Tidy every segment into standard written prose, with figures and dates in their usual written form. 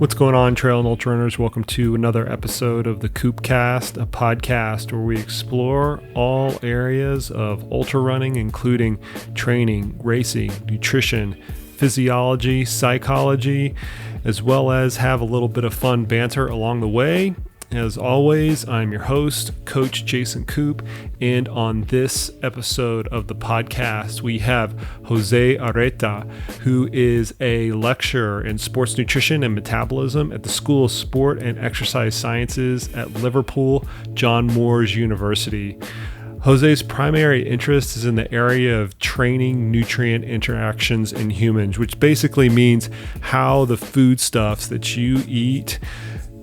What's going on, trail and ultra runners? Welcome to another episode of the KoopCast, a podcast where we explore all areas of ultra running, including training, racing, nutrition, physiology, psychology, as well as have a little bit of fun banter along the way. As always, I'm your host, Coach Jason Koop, and on this episode of the podcast, we have José Areta, who is a lecturer in sports nutrition and metabolism at the School of Sport and Exercise Sciences at Liverpool, John Moores University. José's primary interest is in the area of training nutrient interactions in humans, which basically means how the foodstuffs that you eat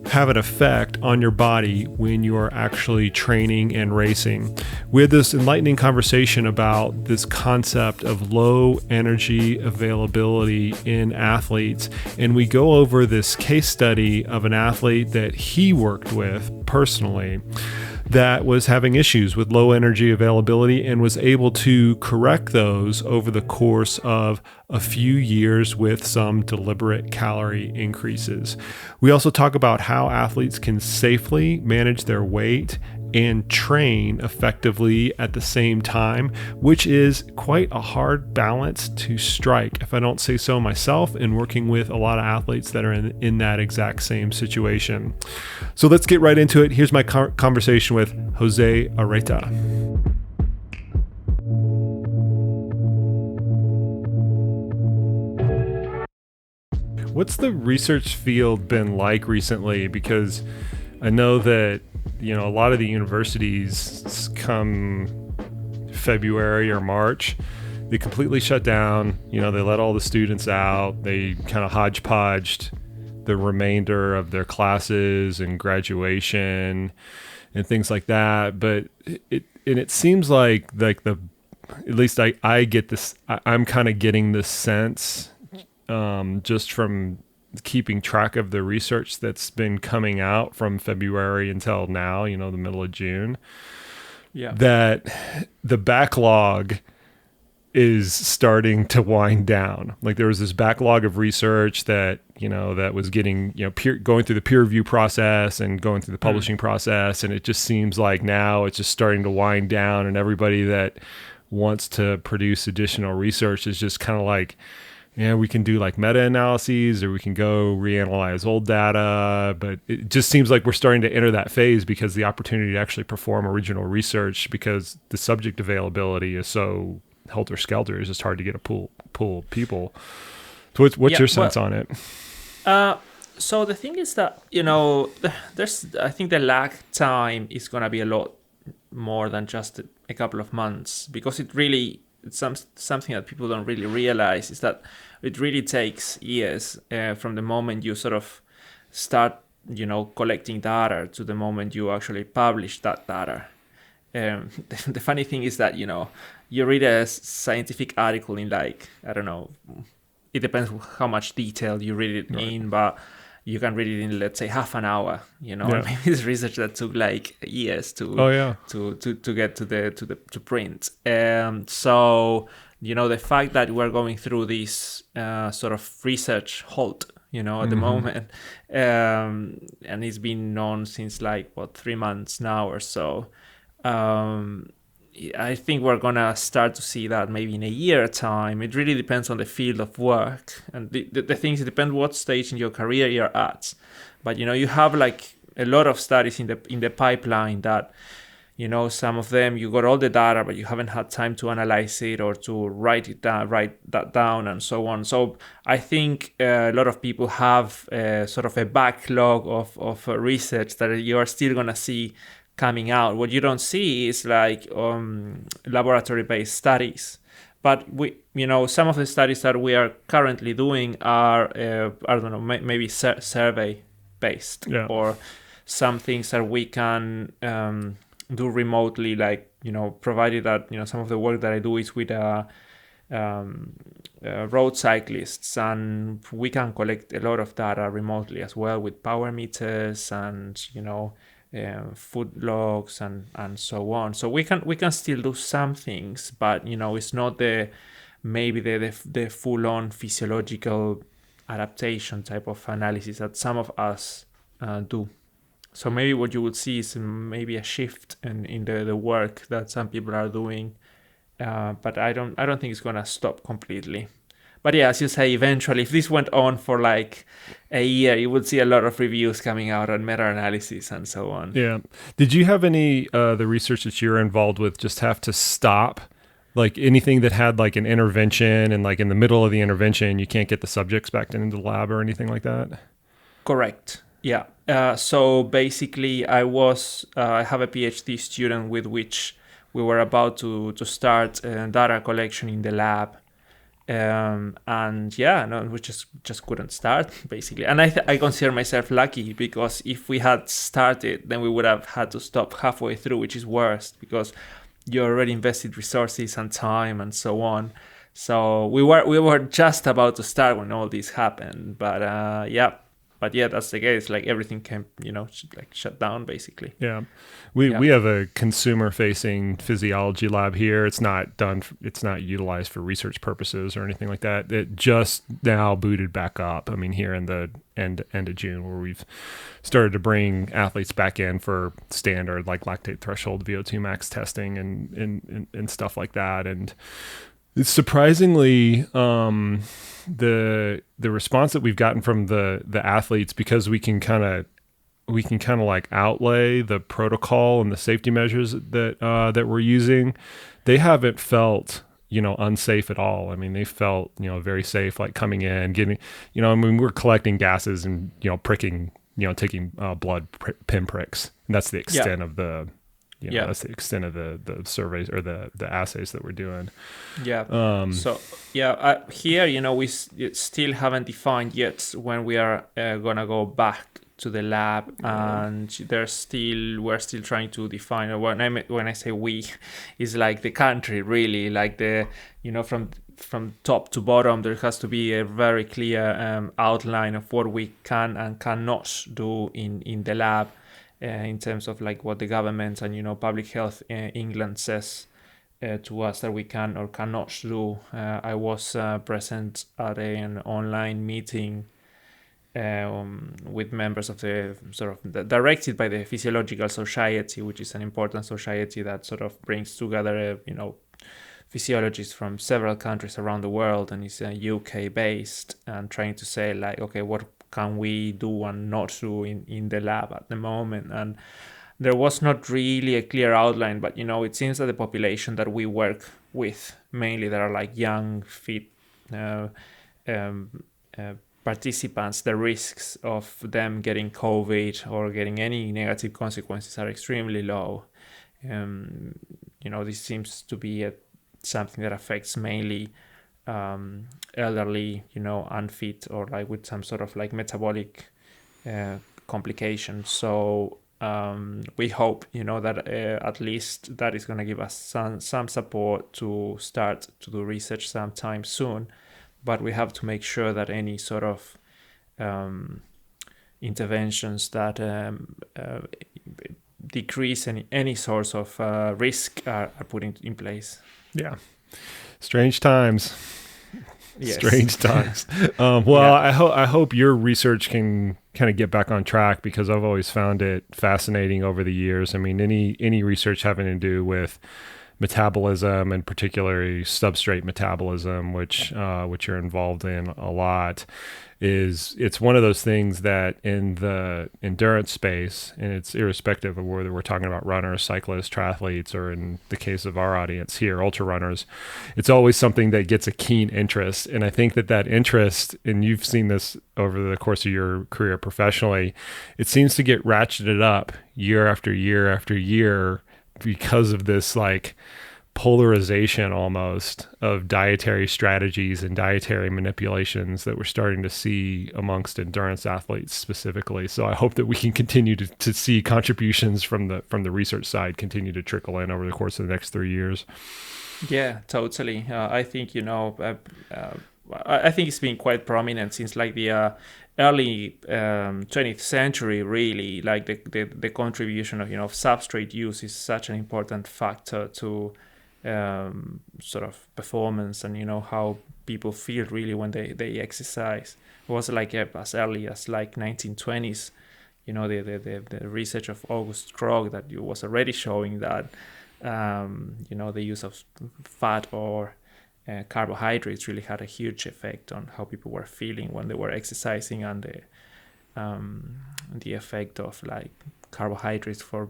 have an effect on your body when you're actually training and racing. We had this enlightening conversation about this concept of low energy availability in athletes, and we go over this case study of an athlete that he worked with personally that was having issues with low energy availability and was able to correct those over the course of a few years with some deliberate calorie increases. We also talk about how athletes can safely manage their weight and train effectively at the same time, which is quite a hard balance to strike, if I don't say so myself, in working with a lot of athletes that are in that exact same situation. So let's get right into it. Here's my conversation with José Areta. What's the research field been like recently? Because I know that a lot of the universities come February or March, they completely shut down. They let all the students out. They kind of hodgepodged the remainder of their classes and graduation and things like that. But it seems like at least I get this. I'm kind of getting this sense just from keeping track of the research that's been coming out from February until now, the middle of June, that the backlog is starting to wind down. Like there was this backlog of research that, that was getting, going through the peer review process and going through the publishing process. And it just seems like now it's just starting to wind down, and everybody that wants to produce additional research is just kind of like, we can do like meta-analyses, or we can go reanalyze old data, but it just seems like we're starting to enter that phase because the opportunity to actually perform original research, because the subject availability is so helter-skelter, it's just hard to get a pool of people. So what's your sense on it? So the thing is that, I think the lag time is going to be a lot more than just a couple of months, because it's something that people don't really realize is that it really takes years from the moment you sort of start, collecting data to the moment you actually publish that data. The funny thing is that, you read a scientific article in it depends how much detail you read it in, but you can read it in, let's say, half an hour, and maybe it's research that took like years to get to print. So, the fact that we're going through this sort of research halt, at the moment, and it's been known since 3 months now or so. I think we're gonna start to see that maybe in a year time. It really depends on the field of work, and the things, it depends what stage in your career you're at. But you have a lot of studies in the pipeline that, some of them you got all the data, but you haven't had time to analyze it or to write that down and so on. So I think a lot of people have sort of a backlog of research that you are still gonna see coming out. What you don't see is laboratory-based studies. But some of the studies that we are currently doing are, maybe survey-based, or some things that we can do remotely, provided that, some of the work that I do is with road cyclists, and we can collect a lot of data remotely as well with power meters and, food logs and so on. So we can still do some things, but it's not the full-on physiological adaptation type of analysis that some of us do. So maybe what you would see is maybe a shift in the work that some people are doing, but I don't think it's gonna stop completely. But yeah, as you say, eventually, if this went on for like a year, you would see a lot of reviews coming out on meta-analysis and so on. Yeah. Did you have any the research that you're involved with just have to stop? Like anything that had like an intervention and like in the middle of the intervention, you can't get the subjects back into the lab or anything like that? Correct. Yeah. So basically, I have a PhD student with which we were about to start data collection in the lab. And yeah, no, we just couldn't start basically. And I consider myself lucky, because if we had started, then we would have had to stop halfway through, which is worse because you already invested resources and time and so on. So we were just about to start when all this happened. But yeah, that's the case. Like everything came, like shut down basically. Yeah, we have a consumer-facing physiology lab here. It's not utilized for research purposes or anything like that. It just now booted back up. I mean, here in the end of June, where we've started to bring athletes back in for standard like lactate threshold, VO2 max testing, and stuff like that. And it's surprisingly, the response that we've gotten from the athletes, because we can kind of like outlay the protocol and the safety measures that we're using. They haven't felt unsafe at all. I mean, they felt very safe, like coming in, getting we're collecting gases and pricking, taking blood pinpricks, and that's the extent of the. That's the extent of the surveys or the assays that we're doing. Yeah. Here, we still haven't defined yet when we are gonna go back to the lab, and we're still trying to define. When I say we, is like the country really, like the from top to bottom. There has to be a very clear outline of what we can and cannot do in the lab. In terms of like what the government and public health England says to us that we can or cannot do. I was present at an online meeting with members of the directed by the Physiological Society, which is an important society that sort of brings together physiologists from several countries around the world, and is UK based, and trying to say like, okay, what can we do and not do in the lab at the moment. And there was not really a clear outline, but it seems that the population that we work with, mainly that are like young, fit participants, the risks of them getting COVID or getting any negative consequences are extremely low. This seems to be something that affects mainly elderly, unfit, or like with some sort of like metabolic complications. So we hope, that at least that is going to give us some support to start to do research sometime soon. But we have to make sure that any sort of interventions that decrease any source of risk are put in place. Yeah. Strange times. Yes. Strange times. I hope your research can kind of get back on track, because I've always found it fascinating over the years. I mean, any research having to do with metabolism, and particularly substrate metabolism, which you're involved in a lot, it's one of those things that in the endurance space, and it's irrespective of whether we're talking about runners, cyclists, triathletes, or in the case of our audience here, ultra runners, it's always something that gets a keen interest. And I think that interest, and you've seen this over the course of your career professionally, it seems to get ratcheted up year after year after year, because of this like polarization almost of dietary strategies and dietary manipulations that we're starting to see amongst endurance athletes specifically. So I hope that we can continue to see contributions from the research side continue to trickle in over the course of the next 3 years. Yeah, totally. I think, I think it's been quite prominent since like the early 20th century, really. Like the contribution of substrate use is such an important factor to sort of performance, and how people feel really when they exercise. It was like as early as like 1920s. The research of August Krog that was already showing that the use of fat or carbohydrates really had a huge effect on how people were feeling when they were exercising, and the effect of like carbohydrates for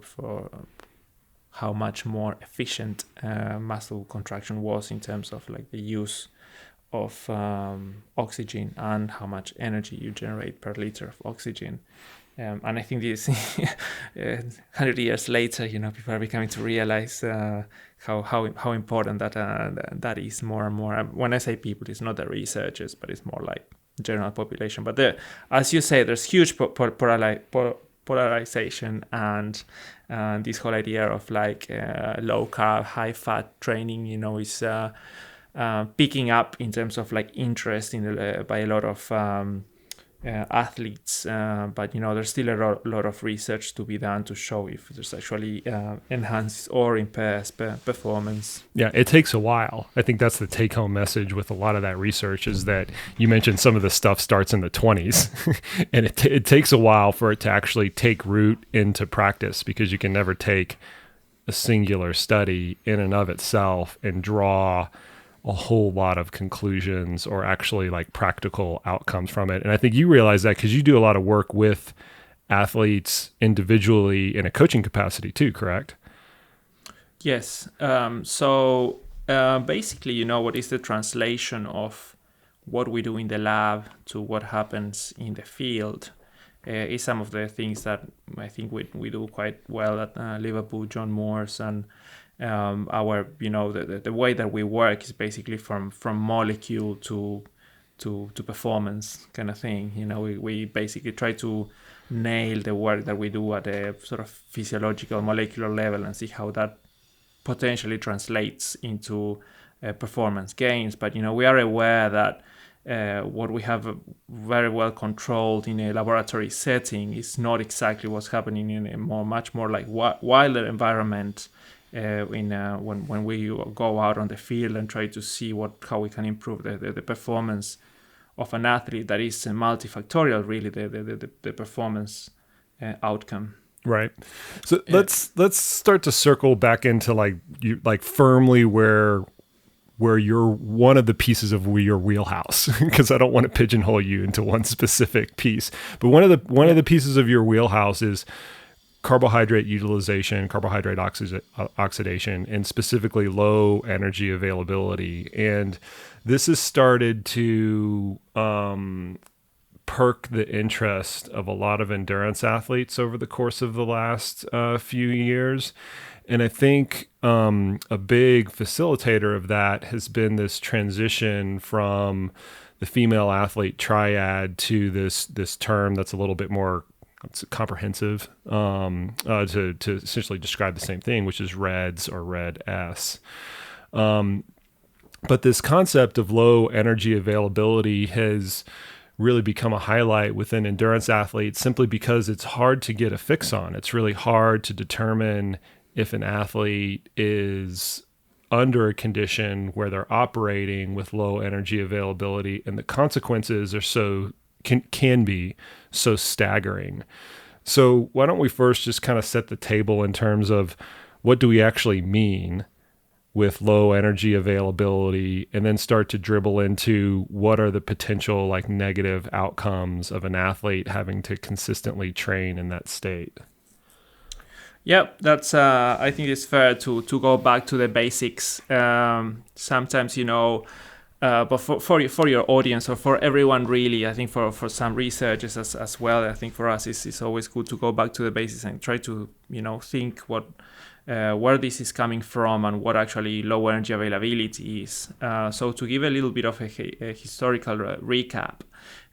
how much more efficient muscle contraction was in terms of like the use of oxygen and how much energy you generate per liter of oxygen. And I think this 100 years later, people are becoming to realize how important that is more and more. When I say people, it's not the researchers, but it's more like general population. But as you say, there's huge polarization, and this whole idea of like low carb, high fat training, is picking up in terms of like interest by a lot of athletes, but there's still a lot of research to be done to show if there's actually enhances or impairs performance. Yeah, it takes a while. I think that's the take-home message with a lot of that research, is that you mentioned some of the stuff starts in the 20s, and it takes a while for it to actually take root into practice, because you can never take a singular study in and of itself and draw a whole lot of conclusions or actually like practical outcomes from it. And I think you realize that because you do a lot of work with athletes individually in a coaching capacity too, correct? Yes. So basically, what is the translation of what we do in the lab to what happens in the field is some of the things that I think we do quite well at Liverpool, John Moore's, and our the way that we work is basically from molecule to performance kind of thing. We basically try to nail the work that we do at a sort of physiological molecular level and see how that potentially translates into performance gains. But we are aware that what we have very well controlled in a laboratory setting is not exactly what's happening in a much more like wilder environment. When we go out on the field and try to see how we can improve the performance of an athlete, that is multifactorial, really, the performance outcome. Right. So let's start to circle back into like firmly where you're one of the pieces of your wheelhouse, because I don't want to pigeonhole you into one specific piece. But one of the pieces of your wheelhouse is carbohydrate utilization, carbohydrate oxidation, and specifically low energy availability. And this has started to perk the interest of a lot of endurance athletes over the course of the last few years. And I think a big facilitator of that has been this transition from the female athlete triad to this term that's a little bit more comprehensive to essentially describe the same thing, which is REDS or RED-S. But this concept of low energy availability has really become a highlight within endurance athletes, simply because it's hard to get a fix on. It's really hard to determine if an athlete is under a condition where they're operating with low energy availability, and the consequences are can be so staggering. So why don't we first just kind of set the table in terms of what do we actually mean with low energy availability, and then start to dribble into what are the potential like negative outcomes of an athlete having to consistently train in that state. Yep, that's. I think it's fair to go back to the basics. Sometimes, but for your audience or for everyone really, I think for some researchers as well, I think for us it's always good to go back to the basics and try to think where this is coming from and what actually low energy availability is. So to give a little bit of a historical recap.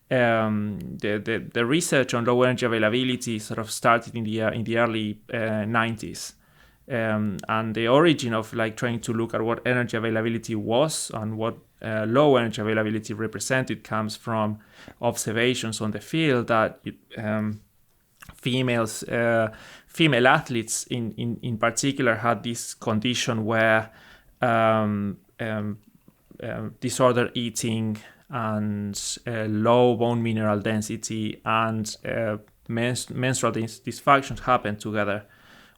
The research on low energy availability sort of started in the early 90s, and the origin of like trying to look at what energy availability was and what low energy availability represented comes from observations on the field that female athletes in particular had this condition where disordered eating and low bone mineral density and menstrual dysfunctions happened together,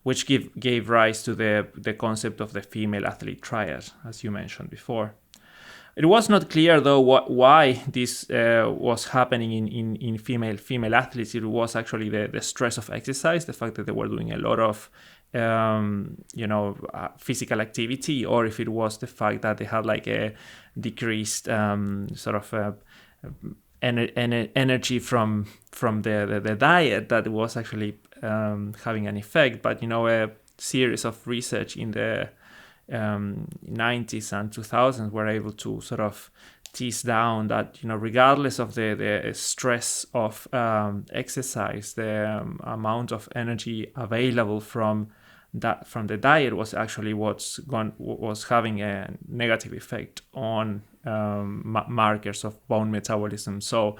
which gave rise to the concept of the female athlete triad, as you mentioned before. It was not clear, though, why this was happening in female athletes. It was actually the stress of exercise, the fact that they were doing a lot of physical activity, or if it was the fact that they had like a decreased energy from the diet that was actually having an effect. But a series of research in the 90s and 2000s were able to sort of tease down that regardless of the stress of exercise, the amount of energy available from the diet was actually was having a negative effect on markers of bone metabolism. So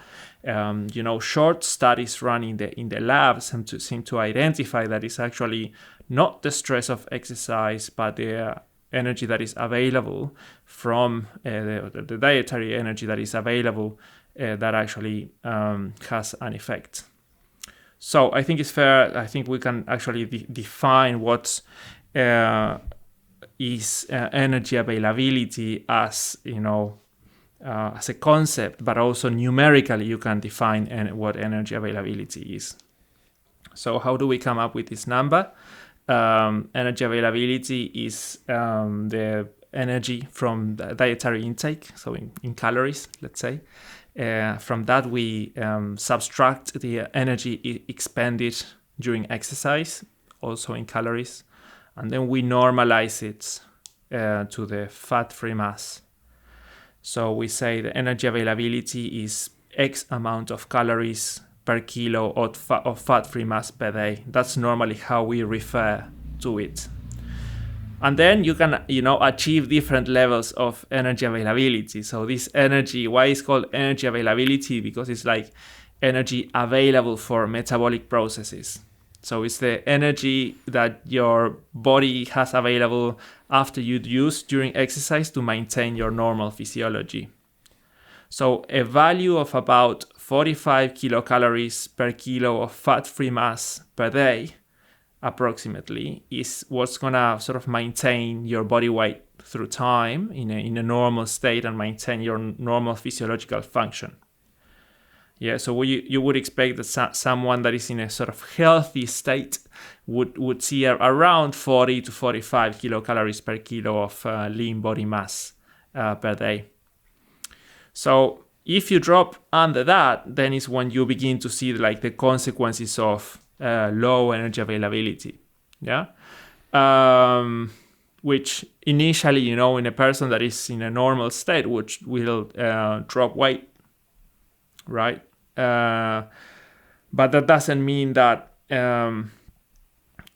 short studies run in the labs seem to identify that it's actually not the stress of exercise, but the energy that is available from the dietary energy that is available that actually has an effect. So I think it's fair. I think we can actually define what is energy availability as as a concept, but also numerically you can define what energy availability is. So how do we come up with this number? Energy availability is the energy from the dietary intake, so in calories, let's say. From that, we subtract the energy expended during exercise, also in calories, and then we normalize it to the fat-free mass. So we say the energy availability is X amount of calories per kilo of fat-free mass per day. That's normally how we refer to it. And then you can, achieve different levels of energy availability. So this energy, why it's called energy availability? Because it's like energy available for metabolic processes. So it's the energy that your body has available after you use during exercise to maintain your normal physiology. So a value of about 45 kilocalories per kilo of fat-free mass per day, approximately, is what's gonna sort of maintain your body weight through time in a normal state and maintain your normal physiological function. Yeah, so you would expect that someone that is in a sort of healthy state would see around 40 to 45 kilocalories per kilo of lean body mass per day. So if you drop under that, then is when you begin to see like the consequences of low energy availability. Yeah. Which initially, in a person that is in a normal state, which will drop weight, right? But that doesn't mean that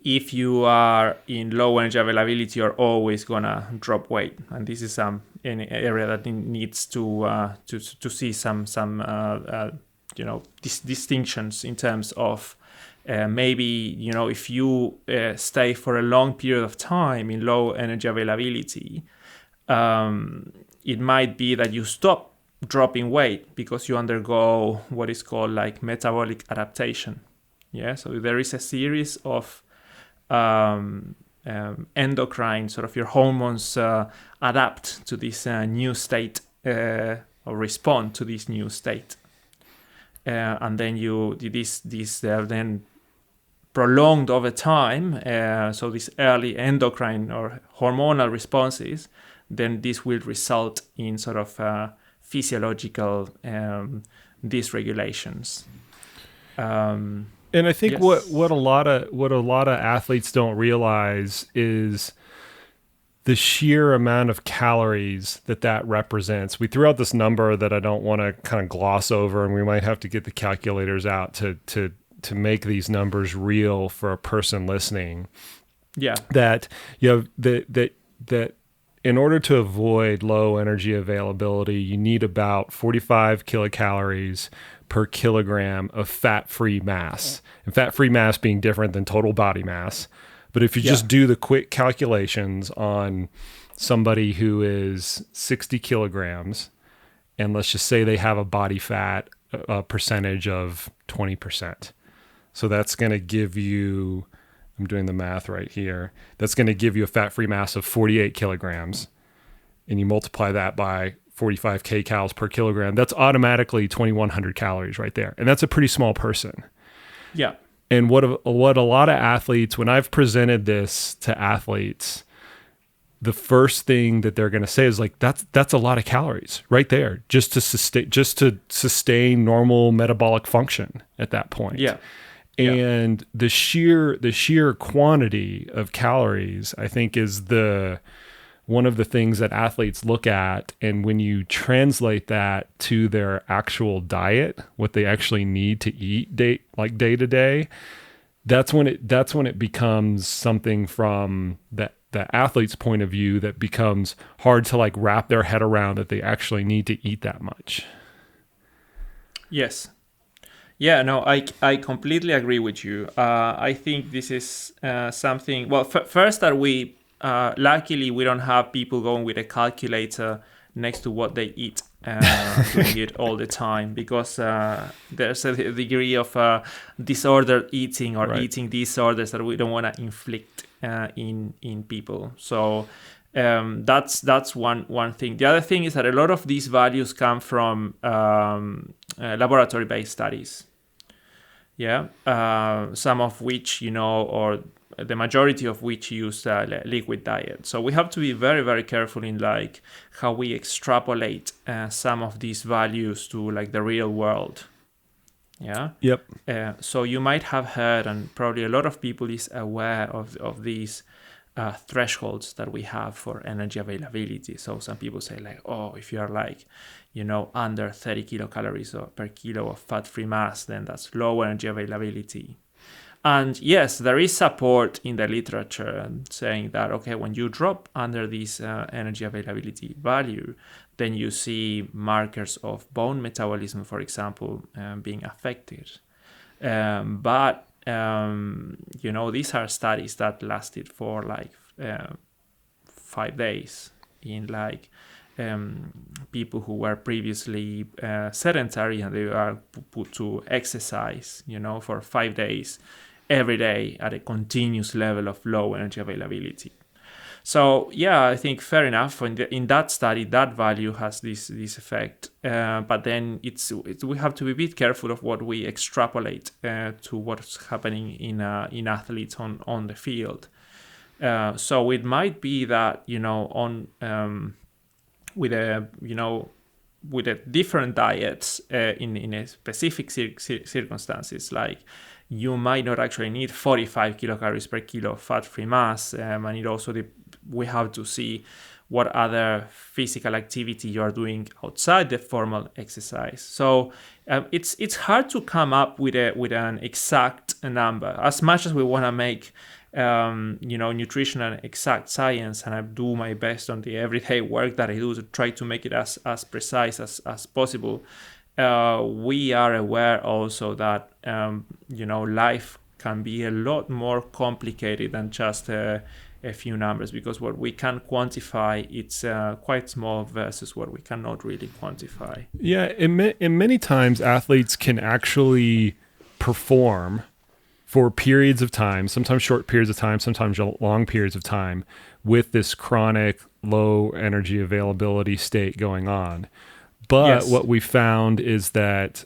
if you are in low energy availability, you're always gonna drop weight. And this is an area that needs to see some distinctions in terms of maybe if you stay for a long period of time in low energy availability, it might be that you stop dropping weight because you undergo what is called like metabolic adaptation. Yeah, so there is a series of endocrine, sort of your hormones adapt to this new state or respond to this new state, and then this then prolonged over time. So these early endocrine or hormonal responses, then this will result in sort of physiological dysregulations. And I think yes. what a lot of athletes don't realize is the sheer amount of calories that represents. We threw out this number that I don't want to kind of gloss over, and we might have to get the calculators out to make these numbers real for a person listening. Yeah. That that in order to avoid low energy availability, you need about 45 kilocalories per kilogram of fat-free mass. And fat-free mass being different than total body mass. But if you just do the quick calculations on somebody who is 60 kilograms, and let's just say they have a body fat percentage of 20%. So that's going to give you, I'm doing the math right here, that's going to give you a fat-free mass of 48 kilograms. And you multiply that by 45 kcals per kilogram, that's automatically 2,100 calories right there. And that's a pretty small person. Yeah. And what a lot of athletes, when I've presented this to athletes, the first thing that they're going to say is like, that's a lot of calories right there, just to sustain normal metabolic function at that point. Yeah. And the sheer quantity of calories, I think, is one of the things that athletes look at. And when you translate that to their actual diet, what they actually need to eat day to day, that's when it becomes something from the athlete's point of view that becomes hard to like wrap their head around, that they actually need to eat that much. Yes. Yeah, no, I completely agree with you. I think this is something, well, first that we, luckily we don't have people going with a calculator next to what they eat, doing it all the time, because there's a degree of disordered eating or eating disorders that we don't want to inflict in people. So that's one thing. The other thing is that a lot of these values come from laboratory-based studies. Yeah, some of which, or the majority of which use liquid diet. So we have to be very, very careful in like how we extrapolate some of these values to like the real world. Yeah. Yep. So you might have heard, and probably a lot of people is aware of these thresholds that we have for energy availability. So some people say like, oh, if you're like, under 30 kilocalories per kilo of fat-free mass, then that's low energy availability. And yes, there is support in the literature saying that, okay, when you drop under this energy availability value, then you see markers of bone metabolism, for example, being affected. But these are studies that lasted for like 5 days in like people who were previously sedentary, and they are put to exercise, for 5 days every day at a continuous level of low energy availability. So yeah, I think fair enough. In that study, that value has this effect, but then we have to be a bit careful of what we extrapolate to what's happening in athletes on the field. So it might be that with a different diets in a specific circumstances, like you might not actually need 45 kilocalories per kilo of fat-free mass, and it also we have to see what other physical activity you are doing outside the formal exercise. So it's hard to come up with an exact number, as much as we want to make nutrition an exact science, and I do my best on the everyday work that I do to try to make it as precise as possible. We are aware also that life can be a lot more complicated than just a few numbers, because what we can quantify, it's quite small versus what we cannot really quantify. Yeah, and many times athletes can actually perform for periods of time, sometimes short periods of time, sometimes long periods of time, with this chronic low energy availability state going on. But what we found is that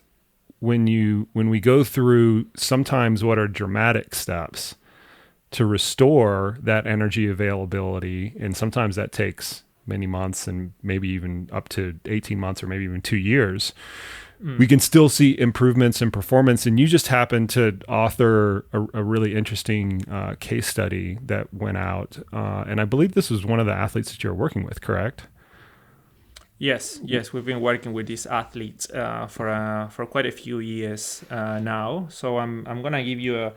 when we go through sometimes what are dramatic steps to restore that energy availability, and sometimes that takes many months and maybe even up to 18 months or maybe even 2 years, we can still see improvements in performance. And you just happened to author a really interesting case study that went out. And I believe this was one of the athletes that you're working with, correct? Yes, we've been working with these athletes for quite a few years now. So I'm gonna give you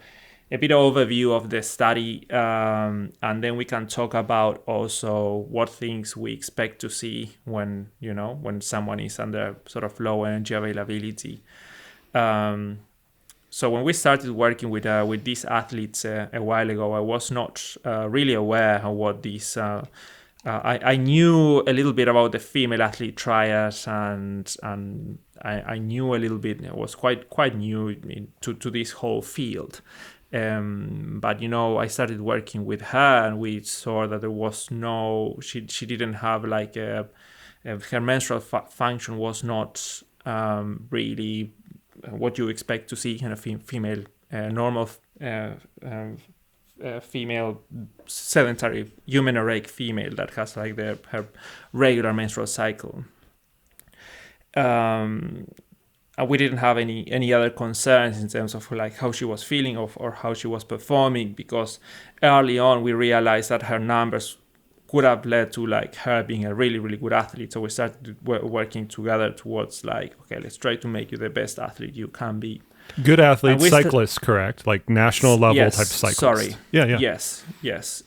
a bit of overview of the study, and then we can talk about also what things we expect to see when someone is under sort of low energy availability. So when we started working with these athletes a while ago, I was not really aware of what these I knew a little bit about the female athlete triad, and I knew a little bit. I was quite new to this whole field. But I started working with her, and we saw that there was she didn't have like her menstrual function was not really what you expect to see in a female normal female sedentary human erect female that has like her regular menstrual cycle. We didn't have any other concerns in terms of like how she was feeling or how she was performing, because early on we realized that her numbers could have led to like her being a really, really good athlete. So we started working together towards like, okay, let's try to make you the best athlete you can be. Good athlete, cyclists, correct? Like national level type cyclist. Sorry. Yeah. Yes.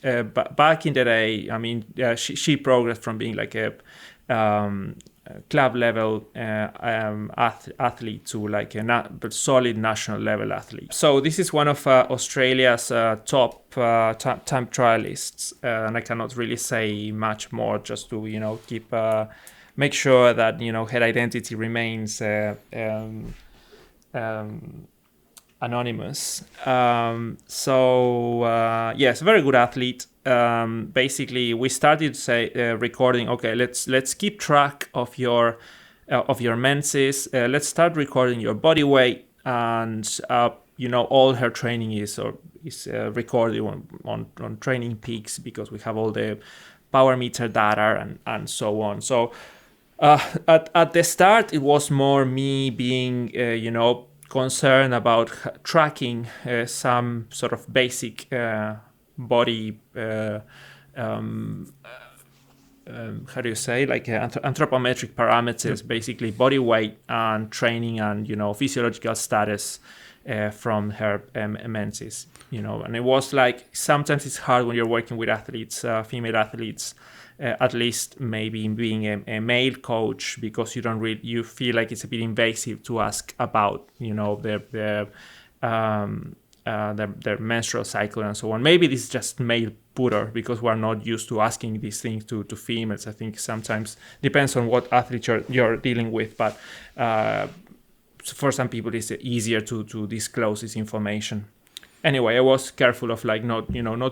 But back in the day, I mean, she progressed from being like a club level athlete to like a solid national level athlete. So this is one of Australia's top time trialists, and I cannot really say much more, just to keep make sure that her identity remains anonymous. Yes, very good athlete. Basically, we started recording. Okay, let's keep track of your menses. Let's start recording your body weight, and all her training is recorded on Training Peaks, because we have all the power meter data and so on. So at the start, it was more me being concerned about tracking some sort of basic body how do you say, like anthropometric parameters, basically body weight and training and physiological status from her menses, and it was like sometimes it's hard when you're working with athletes, female athletes, at least maybe being a male coach, because you feel like it's a bit invasive to ask about their menstrual cycle and so on. Maybe this is just male putter, because we're not used to asking these things to females. I think sometimes depends on what athlete you're dealing with, but for some people it's easier to disclose this information. Anyway, I was careful of like not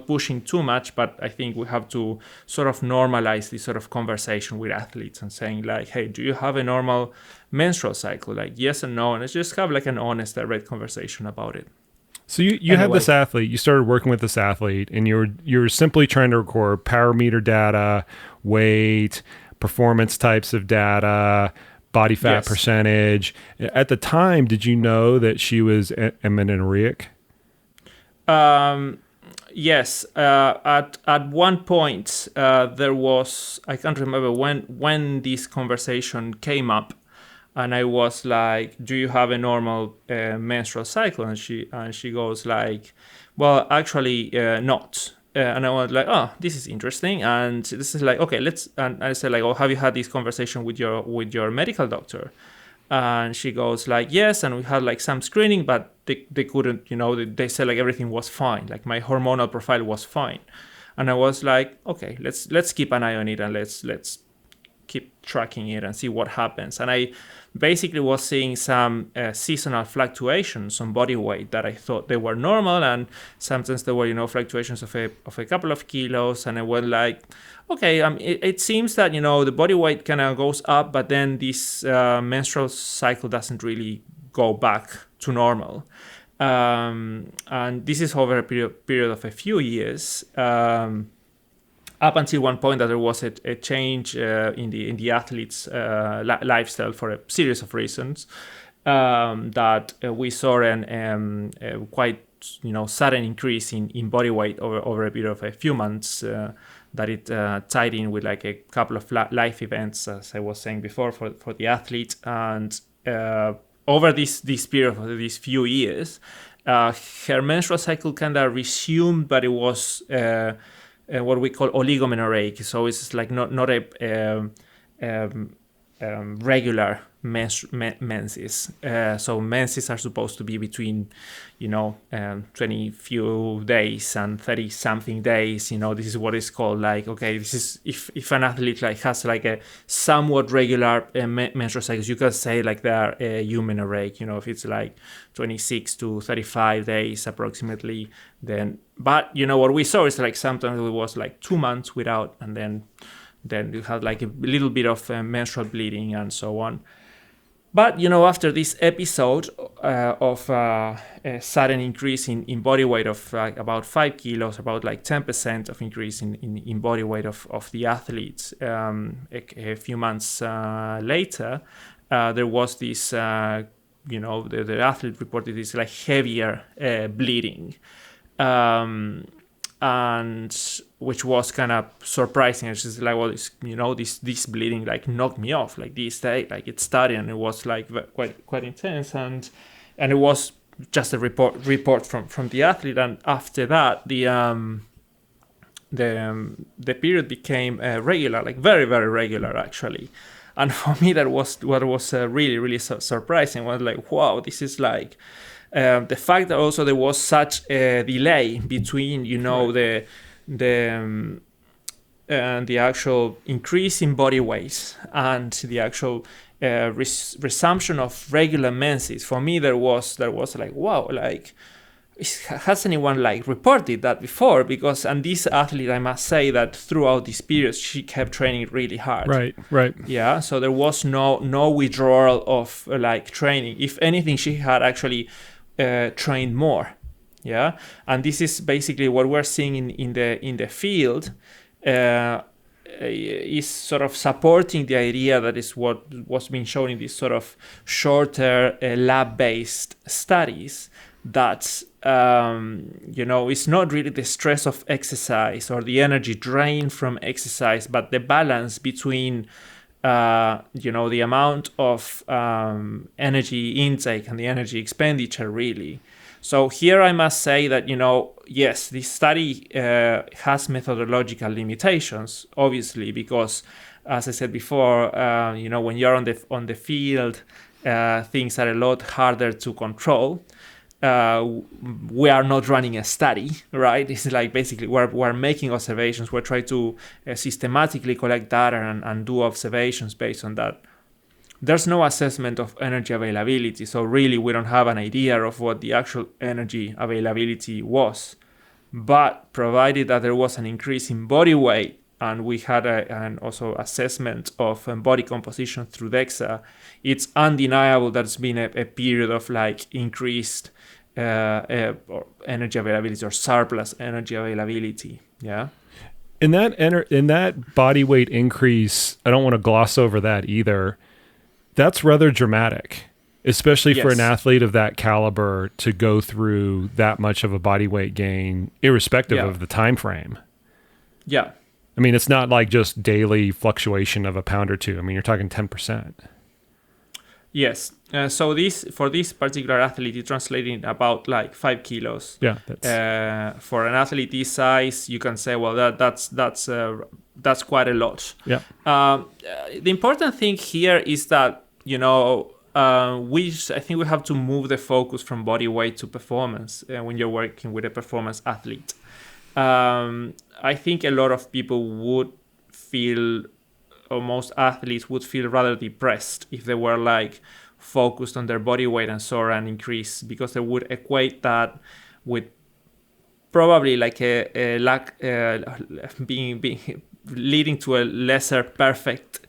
pushing too much, but I think we have to sort of normalize this sort of conversation with athletes and saying like, hey, do you have a normal menstrual cycle? Like yes and no, and let's just have like an honest, direct conversation about it. So you had this athlete, you started working with this athlete, and you're simply trying to record power meter data, weight, performance types of data, body fat percentage. At the time, did you know that she was amenorrheic? Yes. At one point, there was, I can't remember when this conversation came up, and I was like, "Do you have a normal menstrual cycle?" And she goes like, "Well, actually, not." And I was like, "Oh, this is interesting." And this is like, "Okay, let's." And I said like, "Oh, have you had this conversation with your medical doctor?" And she goes like, yes, and we had like some screening, but they couldn't, they said like everything was fine, like my hormonal profile was fine. And I was like, okay, let's keep an eye on it, and let's keep tracking it and see what happens. And I basically was seeing some seasonal fluctuations on body weight that I thought they were normal, and sometimes there were fluctuations of a couple of kilos, and I went like, okay, it seems that the body weight kind of goes up, but then this menstrual cycle doesn't really go back to normal, and this is over a period of a few years. Up until one point that there was a change in the athlete's lifestyle for a series of reasons, that we saw a quite sudden increase in body weight over a period of a few months, that it tied in with like a couple of life events, as I was saying before, for the athlete. And over this period of these few years, her menstrual cycle kind of resumed, but it was what we call oligomenorrheic. So it's like not a regular menses. So menses are supposed to be between 20 few days and 30 something days. This is what is called like, okay, this is if an athlete like has like a somewhat regular menstrual cycles, you can say like they're eumenorrheic, if it's like 26 to 35 days approximately. Then but what we saw is like sometimes it was like 2 months without, and then you had like a little bit of menstrual bleeding and so on. But after this episode of a sudden increase in body weight of about 5 kilos, about like 10% of increase in body weight of the athletes, a few months later, there was this, the athlete reported this like heavier bleeding. And which was kind of surprising. It's just like, well, this bleeding like knocked me off like this day, like it started and it was like quite intense, and it was just a report from the athlete. And after that, the period became regular, like very, very regular actually. And for me, that was what was really, really surprising. Was like, wow, this is like the fact that also there was such a delay between, right, the actual increase in body weight and the actual resumption of regular menses. For me, there was like, wow, like, has anyone like reported that before? And this athlete, I must say that throughout this period, she kept training really hard. Right. Yeah. So there was no withdrawal of like training. If anything, she had actually trained more. Yeah. And this is basically what we're seeing in the field. Is sort of supporting the idea that is what was being shown in these sort of shorter lab-based studies, that it's not really the stress of exercise or the energy drain from exercise, but the balance between the amount of energy intake and the energy expenditure, really. So here I must say that, yes, this study has methodological limitations, obviously, because, as I said before, when you're on the field, things are a lot harder to control. We are not running a study, right? It's like basically we're making observations. We're trying to systematically collect data and do observations based on that. There's no assessment of energy availability, so really we don't have an idea of what the actual energy availability was. But provided that there was an increase in body weight and we had an also assessment of body composition through DEXA, it's undeniable that it's been a period of like increased energy availability or surplus energy availability. Yeah. In that body weight increase, I don't want to gloss over that either. That's rather dramatic, especially for an athlete of that caliber to go through that much of a body weight gain, irrespective of the time frame. Yeah. I mean, it's not like just daily fluctuation of a pound or two. I mean, you're talking 10%. Yes. So for this particular athlete, it translated about like 5 kilos. Yeah. For an athlete this size, you can say, well, that's quite a lot. Yeah. The important thing here is that, I think we have to move the focus from body weight to performance when you're working with a performance athlete. I think a lot of people would feel, or most athletes would feel rather depressed if they were like focused on their body weight and so on increase, because they would equate that with probably like a lack being leading to a lesser perfect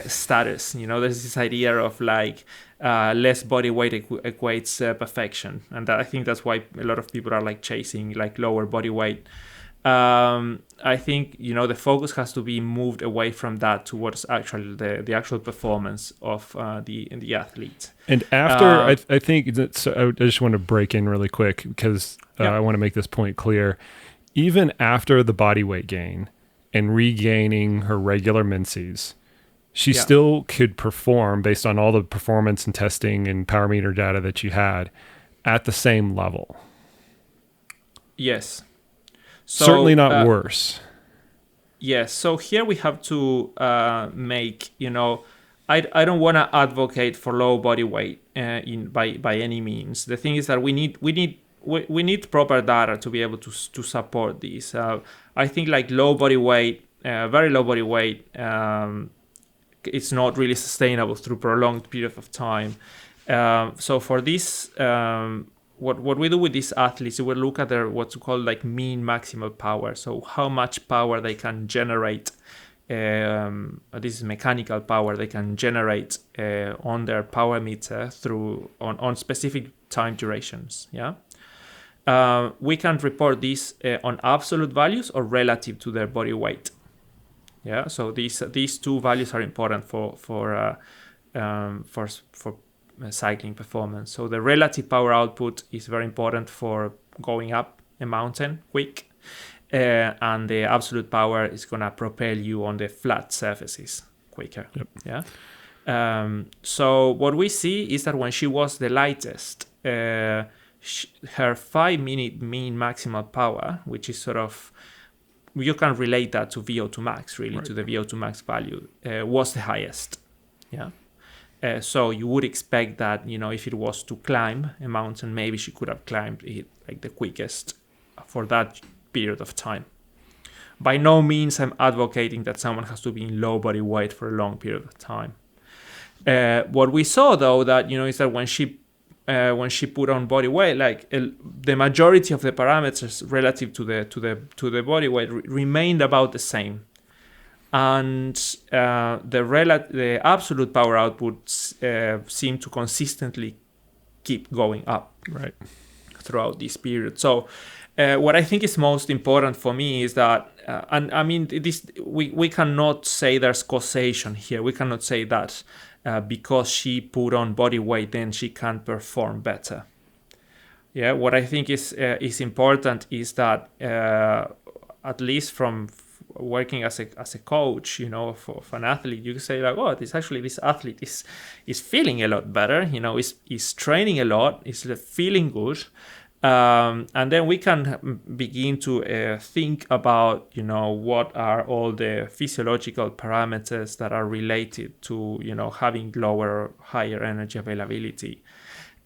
status. There's this idea of like less body weight equates perfection, and I think that's why a lot of people are like chasing like lower body weight. I think the focus has to be moved away from that towards actually the actual performance of the athlete. And after I think I just want to break in really quick because I want to make this point clear. Even after the body weight gain and regaining her regular menses, she still could perform based on all the performance and testing and power meter data that you had at the same level. Yes. So, certainly not worse. Yes. So here we have to make, I don't want to advocate for low body weight by any means. The thing is that we need proper data to be able to support this. I think like low body weight, very low body weight, it's not really sustainable through prolonged period of time. So for this, what we do with these athletes, we look at their what's called like mean maximal power. So how much power they can generate. This is mechanical power they can generate on their power meter through on specific time durations. We can report this on absolute values or relative to their body weight. So these two values are important for cycling performance. So the relative power output is very important for going up a mountain quick. And the absolute power is going to propel you on the flat surfaces quicker. So what we see is that when she was the lightest, her 5-minute mean maximal power, which is sort of, you can relate that to VO2 max, really, right, to the VO2 max value, was the highest. So you would expect that, if it was to climb a mountain, maybe she could have climbed it like the quickest for that period of time. By no means I'm advocating that someone has to be in low body weight for a long period of time. What we saw though that is that when she put on body weight, like the majority of the parameters relative to the body weight remained about the same, and the absolute power outputs seem to consistently keep going up throughout this period. So what I think is most important for me is that, and I mean, we cannot say there's causation here. We cannot say that because she put on body weight, then she can perform better. What I think is important is that at least from working as a coach, for an athlete, you can say like, oh, this athlete is feeling a lot better. Is training a lot, is feeling good. And then we can begin to think about, what are all the physiological parameters that are related to, having lower or higher energy availability.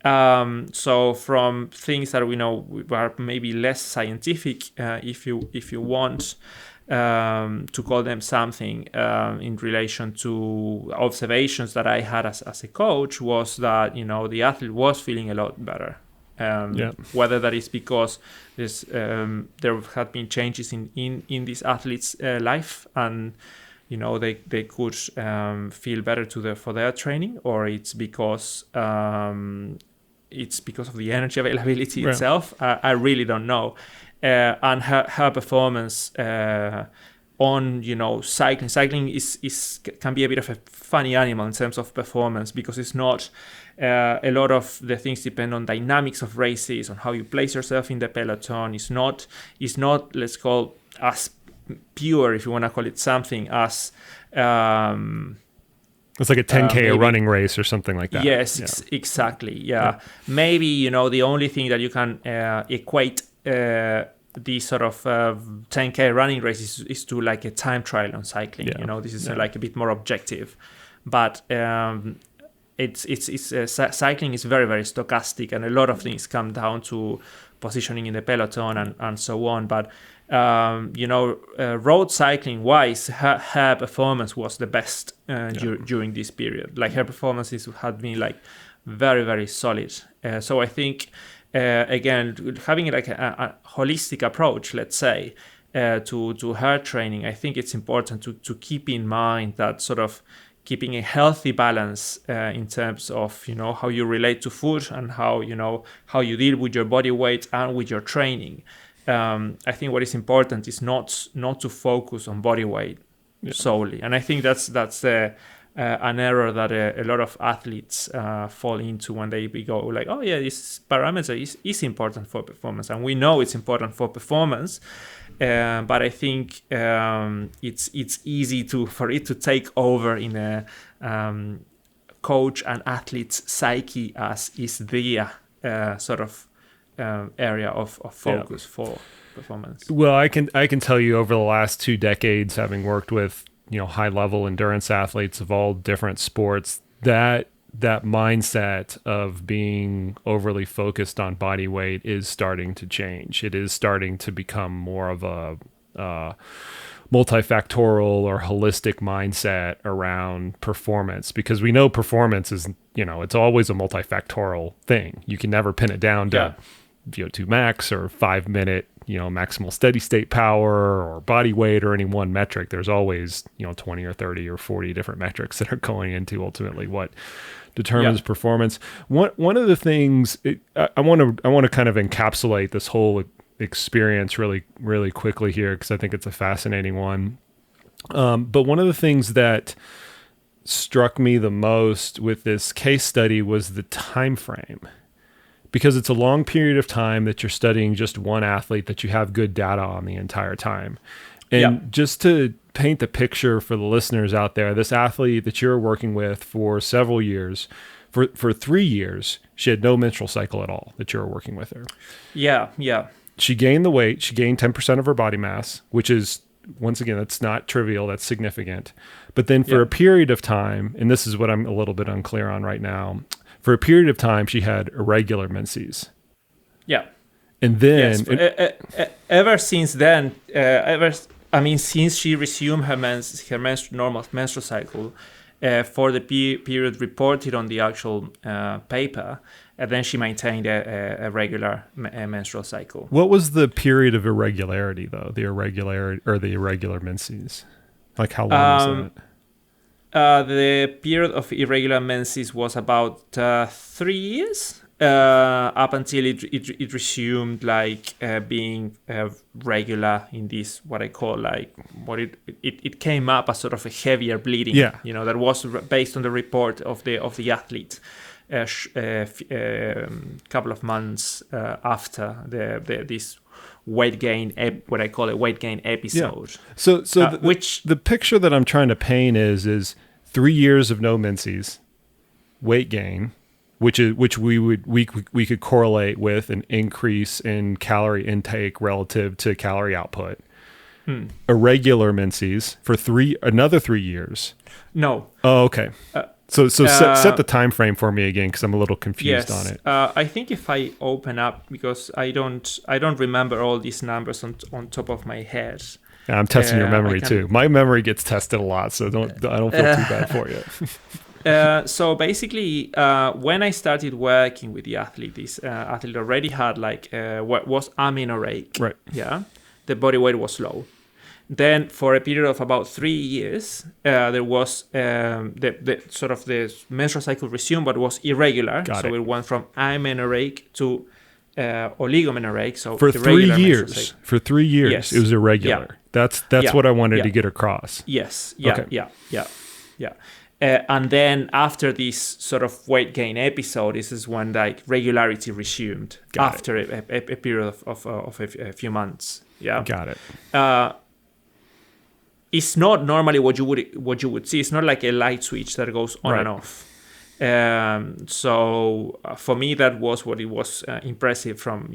So from things that we know are maybe less scientific, if you want to call them something, in relation to observations that I had as a coach, was that, the athlete was feeling a lot better. Whether that is because there have been changes in this athlete's life, and they could feel better for their training, or it's because of the energy availability itself. I really don't know. And her performance on cycling can be a bit of a funny animal in terms of performance, because it's not a lot of the things depend on dynamics of races, on how you place yourself in the peloton. It's not let's call as pure, if you want to call it something, as it's like a 10K a running race or something like that. Yes, exactly. Maybe the only thing that you can equate the sort of 10K running race is to like a time trial on cycling. This is like a bit more objective, but cycling is very, very stochastic, and a lot of things come down to positioning in the peloton and so on. But road cycling wise, her performance was the best during this period. Like her performances had been like very, very solid. So I think again, having like a holistic approach, let's say, to her training, I think it's important to keep in mind that sort of keeping a healthy balance in terms of how you relate to food, and how you deal with your body weight and with your training. I think what is important is not to focus on body weight solely, and I think that's an error that a lot of athletes fall into when they go like, oh yeah, this parameter is important for performance, and we know it's important for performance. But I think it's easy for it to take over in a coach and athlete's psyche, as is the sort of area of focus for performance. Well, I can tell you over the last 2 decades, having worked with high level endurance athletes of all different sports, that mindset of being overly focused on body weight is starting to change. It is starting to become more of a multifactorial or holistic mindset around performance, because we know performance is, it's always a multifactorial thing. You can never pin it down to VO2 max or 5-minute, maximal steady state power or body weight or any one metric. There's always, 20 or 30 or 40 different metrics that are going into ultimately what determines performance. One of the things I want to kind of encapsulate this whole experience really, really quickly here, because I think it's a fascinating one. But one of the things that struck me the most with this case study was the time frame, because it's a long period of time that you're studying just one athlete that you have good data on the entire time. And just to paint the picture for the listeners out there, this athlete that you're working with for several years, for 3 years, she had no menstrual cycle at all that you were working with her. She gained the weight. She gained 10% of her body mass, which is, once again, that's not trivial. That's significant. But then for a period of time, and this is what I'm a little bit unclear on right now, for a period of time, she had irregular menses. And then... ever since then, since she resumed her normal menstrual cycle, for the period reported on the actual paper, and then she maintained a regular menstrual cycle. What was the period of irregularity, though? The irregular menses? Like, how long was that? The period of irregular menses was about 3 years, up until it resumed being regular in this, what I call it came up as sort of a heavier bleeding. That was based on the report of the athlete. Couple of months after this weight gain, what I call a weight gain episode. So the picture that I'm trying to paint is 3 years of no menses, weight gain, which we could correlate with an increase in calorie intake relative to calorie output. Irregular menses for another 3 years. No. Oh, okay. So set the time frame for me again, because I'm a little confused on it. I think if I open up, because I don't remember all these numbers on top of my head. Yeah, I'm testing your memory too. My memory gets tested a lot, so I don't feel too bad for you. So basically, when I started working with the athlete, this athlete already had what was amenorrheic. Right. Yeah, the body weight was low. Then, for a period of about 3 years, there was the sort of the menstrual cycle resumed, but was irregular. It went from amenorrheic to oligomenorrheic. So for 3 years, yes. It was irregular. That's what I wanted to get across. Yes. And then after this sort of weight gain episode, this is when regularity resumed after a period of a few months. Yeah. Got it. It's not normally what you would see. It's not like a light switch that goes on and off. So for me, that was what it was impressive from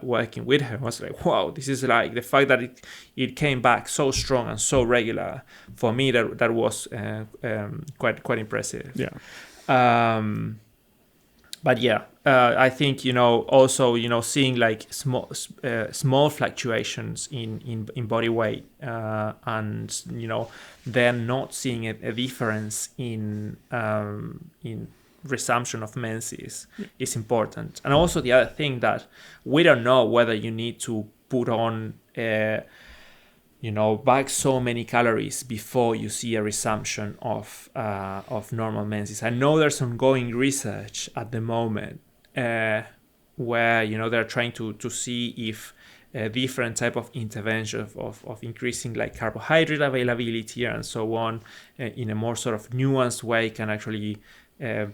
working with her. I was like, wow, this is the fact that it came back so strong and so regular. For me, that was quite impressive. Yeah. But yeah, I think also seeing small fluctuations in body weight, and then not seeing a difference in resumption of menses is important. And also the other thing that we don't know whether you need to put on back so many calories before you see a resumption of normal menses. I know there's ongoing research at the moment where they're trying to see if a different type of intervention of increasing carbohydrate availability and so on in a more sort of nuanced way can actually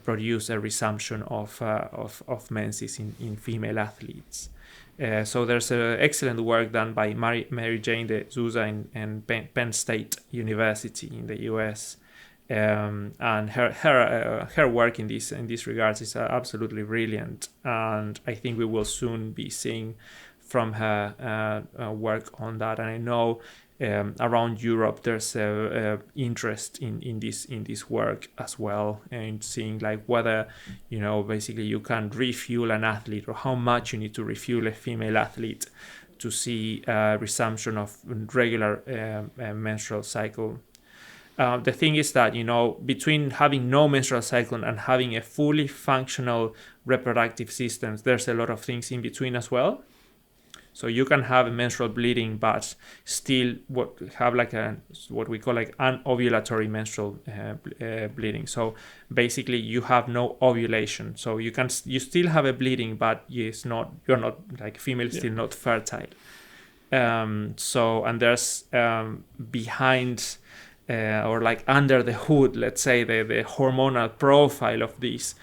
produce a resumption of menses in female athletes. So there's excellent work done by Mary Jane de Souza in Penn State University in the US, and her work in this regards is absolutely brilliant. And I think we will soon be seeing from her work on that. And I know around Europe, there's a interest in this work as well, and seeing like whether, basically you can refuel an athlete, or how much you need to refuel a female athlete to see resumption of regular menstrual cycle. The thing is that, between having no menstrual cycle and having a fully functional reproductive system, there's a lot of things in between as well. So you can have a menstrual bleeding, but still have like what we call like anovulatory menstrual bleeding. So basically you have no ovulation. So you still have a bleeding, but you're not like female, still not fertile. And there's behind or like under the hood, let's say the hormonal profile of this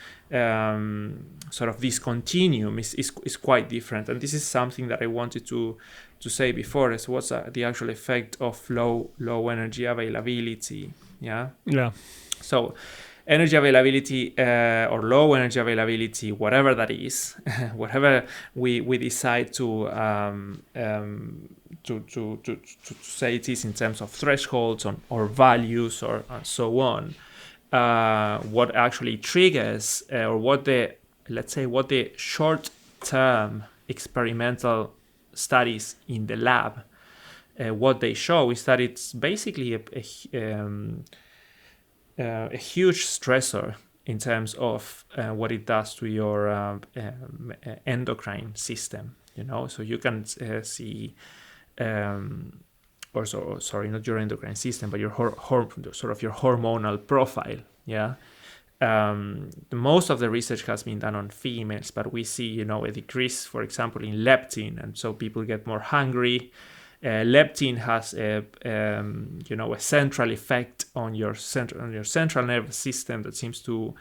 sort of this continuum is quite different. And this is something that I wanted to say before, is what's the actual effect of low energy availability. Yeah. So energy availability or low energy availability, whatever that is, whatever we decide to say it is in terms of thresholds or values or and so on, what actually triggers or what the short-term experimental studies in the lab, what they show is that it's basically a huge stressor in terms of what it does to your endocrine system. So you can see, not your endocrine system, but your your hormonal profile. Yeah. Most of the research has been done on females, but we see, a decrease, for example, in leptin, and so people get more hungry. Leptin has a central effect on your central nervous system that seems to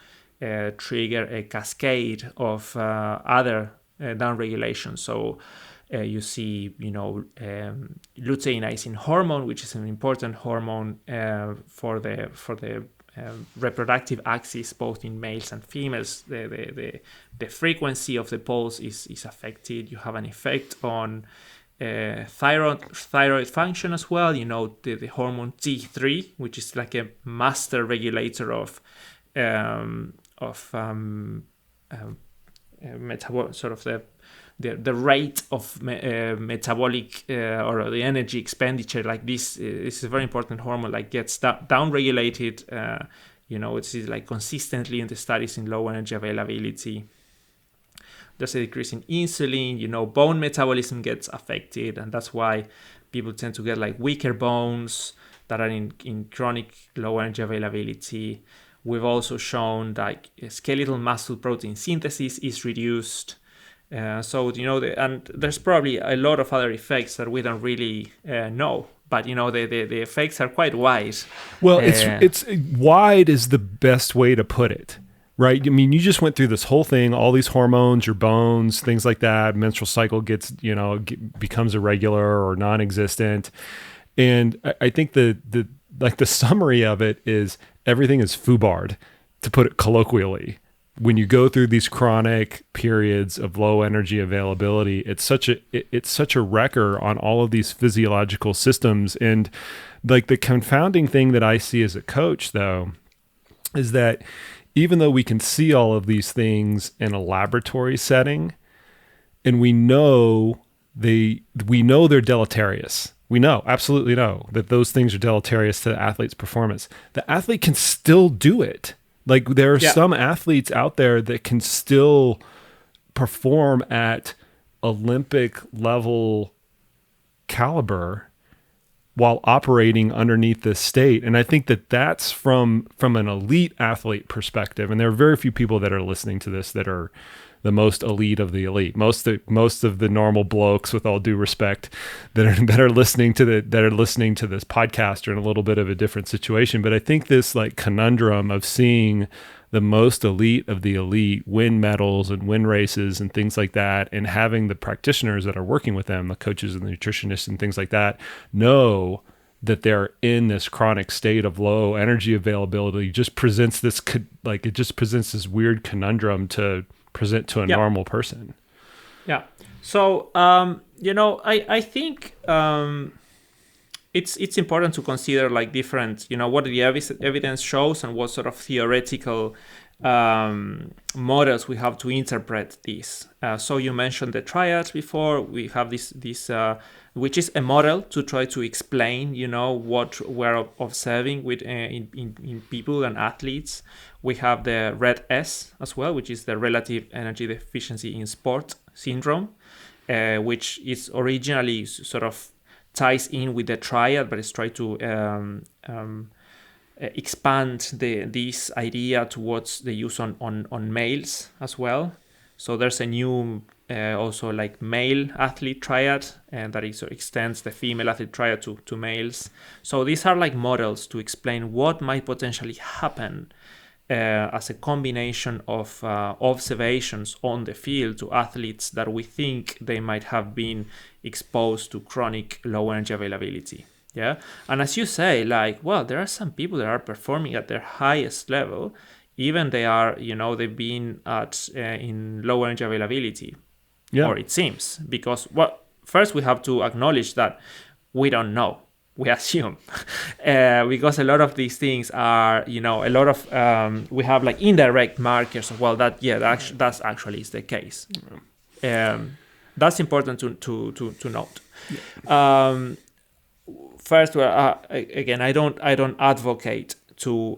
trigger a cascade of other downregulation. So you see, luteinizing hormone, which is an important hormone for the reproductive axis, both in males and females. The frequency of the pulse is affected. You have an effect on thyroid function as well. The hormone T3, which is like a master regulator of the rate of metabolic or the energy expenditure. Like this is a very important hormone, like gets down-regulated, it's like consistently in the studies in low energy availability. There's a decrease in insulin, bone metabolism gets affected, and that's why people tend to get like weaker bones that are in chronic low energy availability. We've also shown that skeletal muscle protein synthesis is reduced. And there's probably a lot of other effects that we don't really know, but the effects are quite wide. Well, it's wide is the best way to put it, right? I mean, you just went through this whole thing, all these hormones, your bones, things like that. Menstrual cycle gets, becomes irregular or non-existent, and I think the summary of it is everything is foobarred, to put it colloquially. When you go through these chronic periods of low energy availability, it's such a wrecker on all of these physiological systems. And like the confounding thing that I see as a coach, though, is that even though we can see all of these things in a laboratory setting, and we know they're deleterious. We absolutely know that those things are deleterious to the athlete's performance. The athlete can still do it. Like there are some athletes out there that can still perform at Olympic level caliber while operating underneath this state. And I think that that's from an elite athlete perspective. And there are very few people that are listening to this that are the most elite of the elite. Most of the normal blokes, with all due respect, that are listening to this podcast are in a little bit of a different situation. But I think this like conundrum of seeing the most elite of the elite win medals and win races and things like that, and having the practitioners that are working with them, the coaches and the nutritionists and things like that, know that they're in this chronic state of low energy availability just presents this weird conundrum to present to a normal person. Yeah. So, I think it's important to consider like different, what the evidence shows and what sort of theoretical models we have to interpret this. So you mentioned the triads before. We have this which is a model to try to explain, what we're observing with in people and athletes. We have the red S as well, which is the relative energy deficiency in sport syndrome, which is originally sort of ties in with the triad, but it's trying to expand this idea towards the use on males as well. So there's a new also like male athlete triad, and that extends the female athlete triad to males. So these are like models to explain what might potentially happen as a combination of observations on the field to athletes that we think they might have been exposed to chronic low energy availability. Yeah. And as you say, like, well, there are some people that are performing at their highest level, even they are, they've been at in low energy availability. Yeah. Or it seems, because first we have to acknowledge that we don't know. We assume, because a lot of these things are, a lot of we have like indirect markers of, well, that's actually is the case. That's important to note. Yeah. First, again, I don't advocate for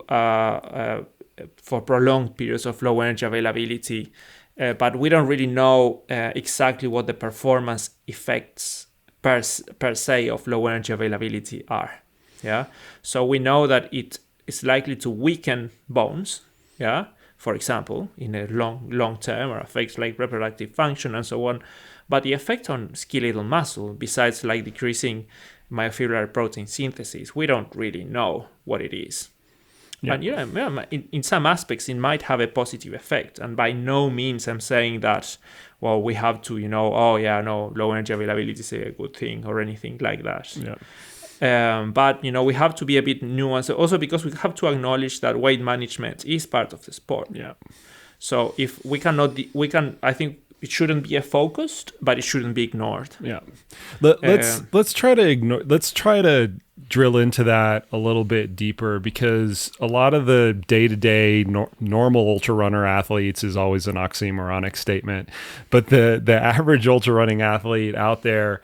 prolonged periods of low energy availability, but we don't really know exactly what the performance effects per se of low energy availability are. Yeah. So we know that it is likely to weaken bones. Yeah. For example, in a long term, or affects like reproductive function and so on. But the effect on skeletal muscle, besides like decreasing myofibrillar protein synthesis, we don't really know what it is. Yeah. And in some aspects, it might have a positive effect. And by no means I'm saying that, well, we have to, low energy availability is a good thing or anything like that. Yeah. But, we have to be a bit nuanced also, because we have to acknowledge that weight management is part of the sport. Yeah. So if I think it shouldn't be focused, but it shouldn't be ignored. Yeah. Let's try to drill into that a little bit deeper, because a lot of the day-to-day normal ultra runner athletes is always an oxymoronic statement, but the average ultra running athlete out there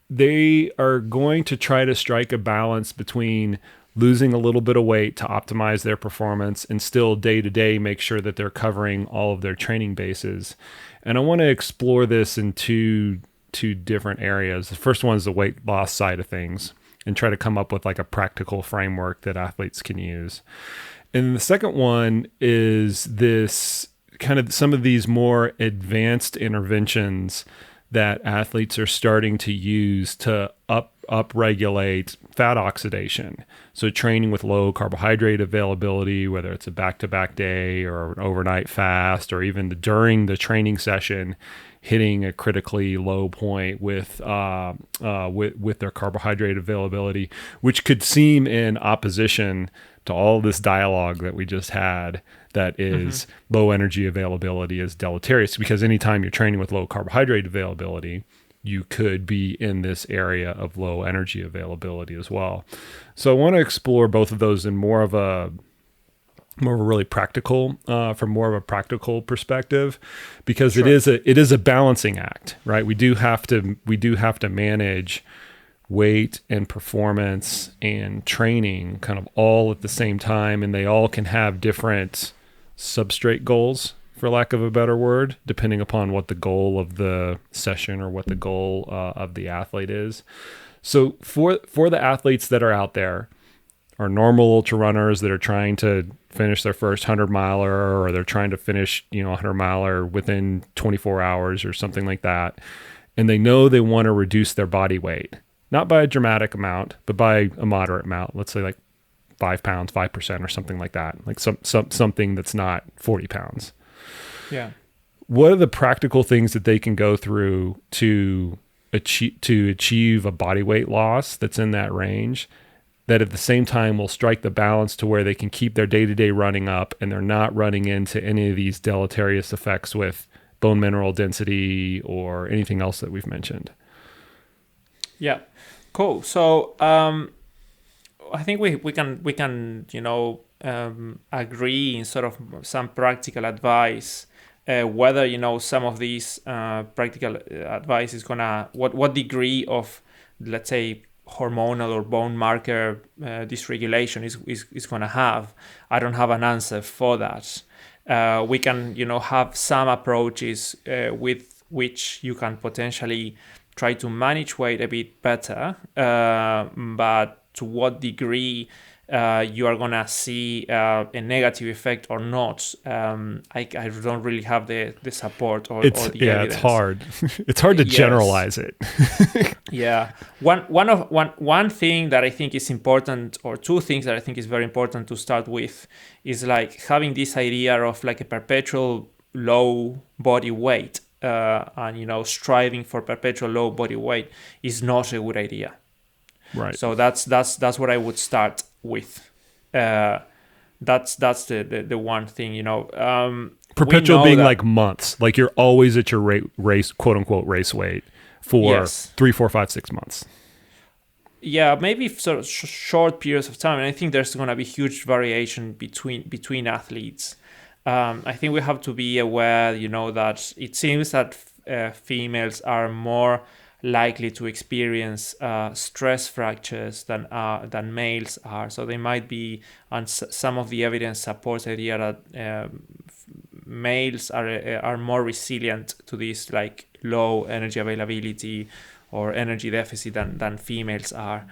they are going to try to strike a balance between losing a little bit of weight to optimize their performance and still day-to-day make sure that they're covering all of their training bases. And I want to explore this in two different areas. The first one is the weight loss side of things, and try to come up with like a practical framework that athletes can use. And the second one is this kind of some of these more advanced interventions that athletes are starting to use to upregulate fat oxidation. So training with low carbohydrate availability, whether it's a back-to-back day or an overnight fast, or even during the training session, hitting a critically low point with their carbohydrate availability, which could seem in opposition to all this dialogue that we just had, that is low energy availability is deleterious, because anytime you're training with low carbohydrate availability, you could be in this area of low energy availability as well. So I want to explore both of those in more of a really practical, from more of a practical perspective, because sure. it is a balancing act, right? We do have to manage weight and performance and training kind of all at the same time, and they all can have different substrate goals, for lack of a better word, depending upon what the goal of the session or what the goal of the athlete is. So for the athletes that are out there, are normal ultra runners that are trying to finish their first 100 miler, or they're trying to finish, 100 miler within 24 hours or something like that, and they know they want to reduce their body weight, not by a dramatic amount, but by a moderate amount. Let's say like 5 pounds, 5% or something like that, like something that's not 40 pounds. Yeah. What are the practical things that they can go through to achieve a body weight loss that's in that range, that at the same time will strike the balance to where they can keep their day-to-day running up, and they're not running into any of these deleterious effects with bone mineral density or anything else that we've mentioned? Yeah. Cool. So I think we can agree in sort of some practical advice. Whether some of these practical advice is gonna what degree of, let's say, hormonal or bone marker dysregulation is gonna have. I don't have an answer for that. We can have some approaches with which you can potentially try to manage weight a bit better, but to what degree you are gonna see a negative effect or not, I don't really have the support or the evidence. It's hard. It's hard to generalize it. Yeah, one thing that I think is important, or two things that I think is very important to start with, is like having this idea of like a perpetual low body weight, and striving for perpetual low body weight is not a good idea. Right. So that's what I would start with. That's the one thing. Perpetual being like months, like you're always at your race, quote unquote, race weight for 3, 4, 5, 6 months. Yeah, maybe sort of short periods of time, and I think there's going to be huge variation between athletes. I think we have to be aware, that it seems that females are more likely to experience stress fractures than males are. So they might be, and some of the evidence supports the idea that males are more resilient to this like low energy availability or energy deficit than females are.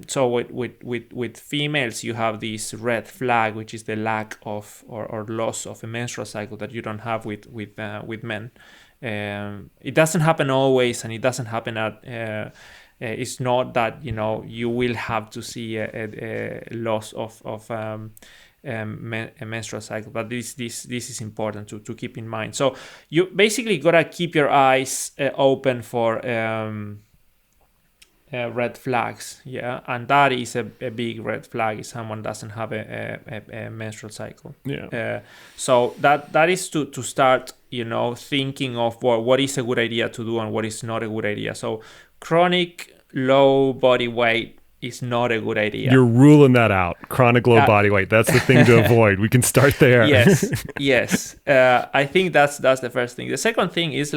So with females, you have this red flag, which is the lack of or loss of a menstrual cycle that you don't have with men. It doesn't happen always, and it doesn't happen at. It's not that you will have to see a loss of a menstrual cycle, but this is important to keep in mind. So you basically gotta keep your eyes open for red flags, and that is a big red flag if someone doesn't have a menstrual cycle. So that is to start thinking of what is a good idea to do and what is not a good idea. So chronic low body weight is not a good idea. You're ruling that out. Chronic low body weight, that's the thing to avoid. We can start there. Yes. I think that's the first thing. The second thing is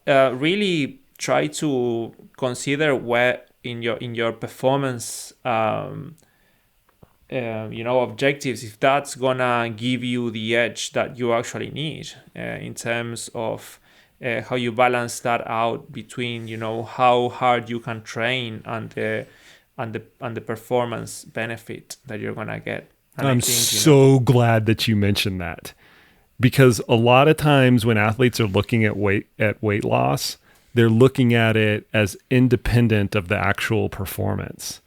really try to consider where in your performance objectives, if that's gonna give you the edge that you actually need in terms of how you balance that out between how hard you can train and the performance benefit that you're gonna get. And I'm so glad that you mentioned that, because a lot of times when athletes are looking at weight loss, they're looking at it as independent of the actual performance.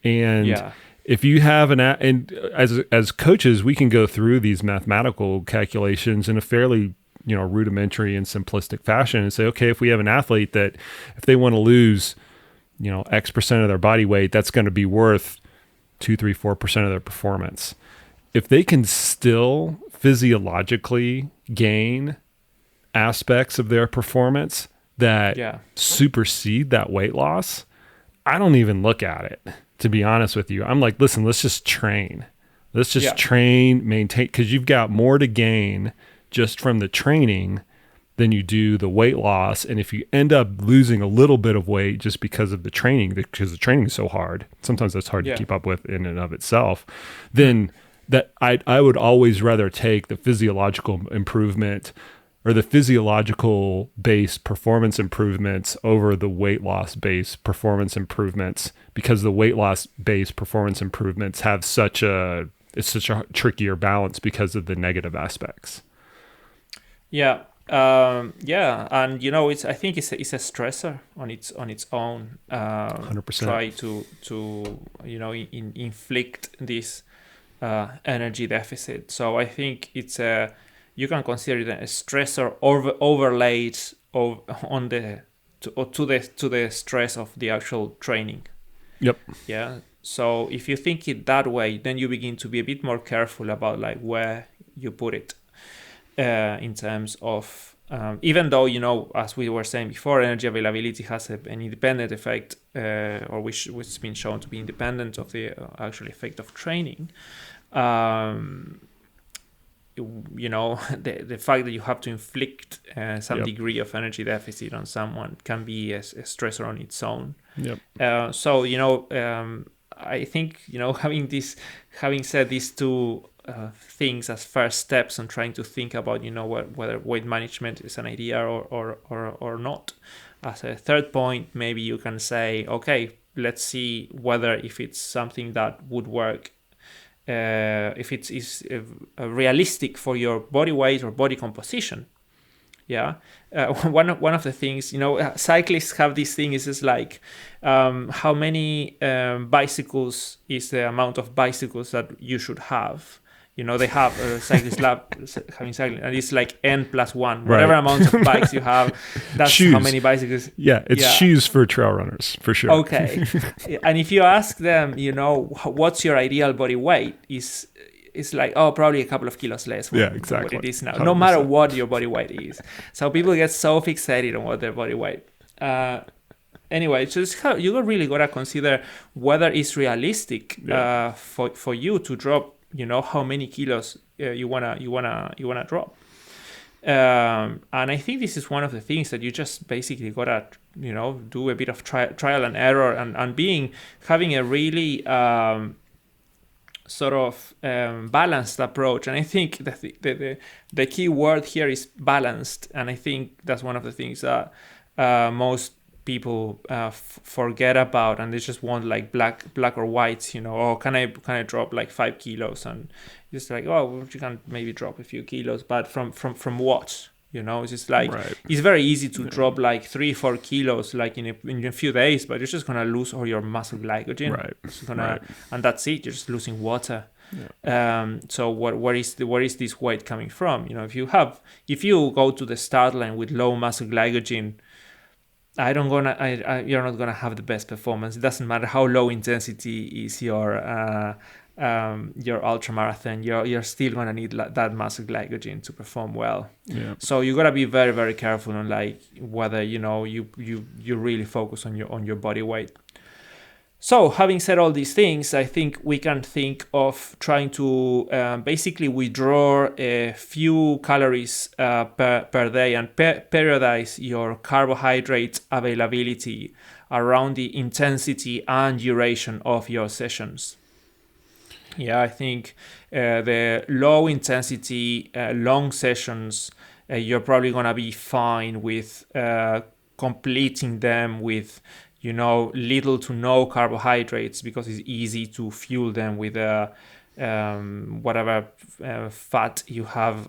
And if you have and as coaches, we can go through these mathematical calculations in a fairly rudimentary and simplistic fashion and say, okay, if we have an athlete that if they want to lose X% of their body weight, that's going to be worth 2, 3, 4% of their performance. If they can still physiologically gain aspects of their performance that supersede that weight loss, I don't even look at it, to be honest with you. I'm like, listen, let's just train. Let's just train, maintain, because you've got more to gain just from the training than you do the weight loss. And if you end up losing a little bit of weight just because of the training, because the training is so hard, sometimes that's hard to keep up with in and of itself, then that I would always rather take the physiological improvement or the physiological based performance improvements over the weight loss based performance improvements, because the weight loss based performance improvements have such a trickier balance because of the negative aspects. And I think it's a stressor on its own. 100%. Try to inflict this energy deficit. So I think you can consider it a stressor overlaid on to the stress of the actual training. Yep. Yeah. So if you think it that way, then you begin to be a bit more careful about where you put it in terms of even though, as we were saying before, energy availability has an independent effect, or which has been shown to be independent of the actual effect of training. The fact that you have to inflict some degree of energy deficit on someone can be a stressor on its own. I think, having said these two things as first steps on trying to think about, whether weight management is an idea or not. As a third point, maybe you can say, okay, let's see whether if it's something that would work, if it is realistic for your body weight or body composition. One of the things, cyclists have this thing, is just like, how many bicycles is the amount of bicycles that you should have. They have a cyclist lab having cycling, and it's like N+1, whatever amount of bikes you have, that's shoes. How many bicycles. Shoes for trail runners, for sure. Okay. And if you ask them, what's your ideal body weight, it's like, probably a couple of kilos less than what it is now, 100%. No matter what your body weight is. So people get so fixated on what their body weight. Anyway, just you really gotta consider whether it's realistic for you to drop, how many kilos you wanna drop. And I think this is one of the things that you just basically gotta, do a bit of trial and error, and having a really sort of balanced approach. And I think that the key word here is balanced, and I think that's one of the things that most people forget about, and they just want like black or white, can I drop like 5 kilos, and it's like, you can maybe drop a few kilos, but from what? It's just like, It's very easy to drop like 3-4 kilos like in a few days, but you're just gonna lose all your muscle glycogen. And that's it. You're just losing water. So where is this weight coming from? If you go to the start line with low muscle glycogen, you're not gonna have the best performance. It doesn't matter how low intensity is your ultra marathon. You're still gonna need that muscle glycogen to perform well. So you gotta be very, very careful on like whether you really focus on your body weight. So having said all these things, I think we can think of trying to basically withdraw a few calories per day and periodize your carbohydrate availability around the intensity and duration of your sessions. I think the low intensity, long sessions, you're probably going to be fine with completing them with, little to no carbohydrates, because it's easy to fuel them with whatever fat you have,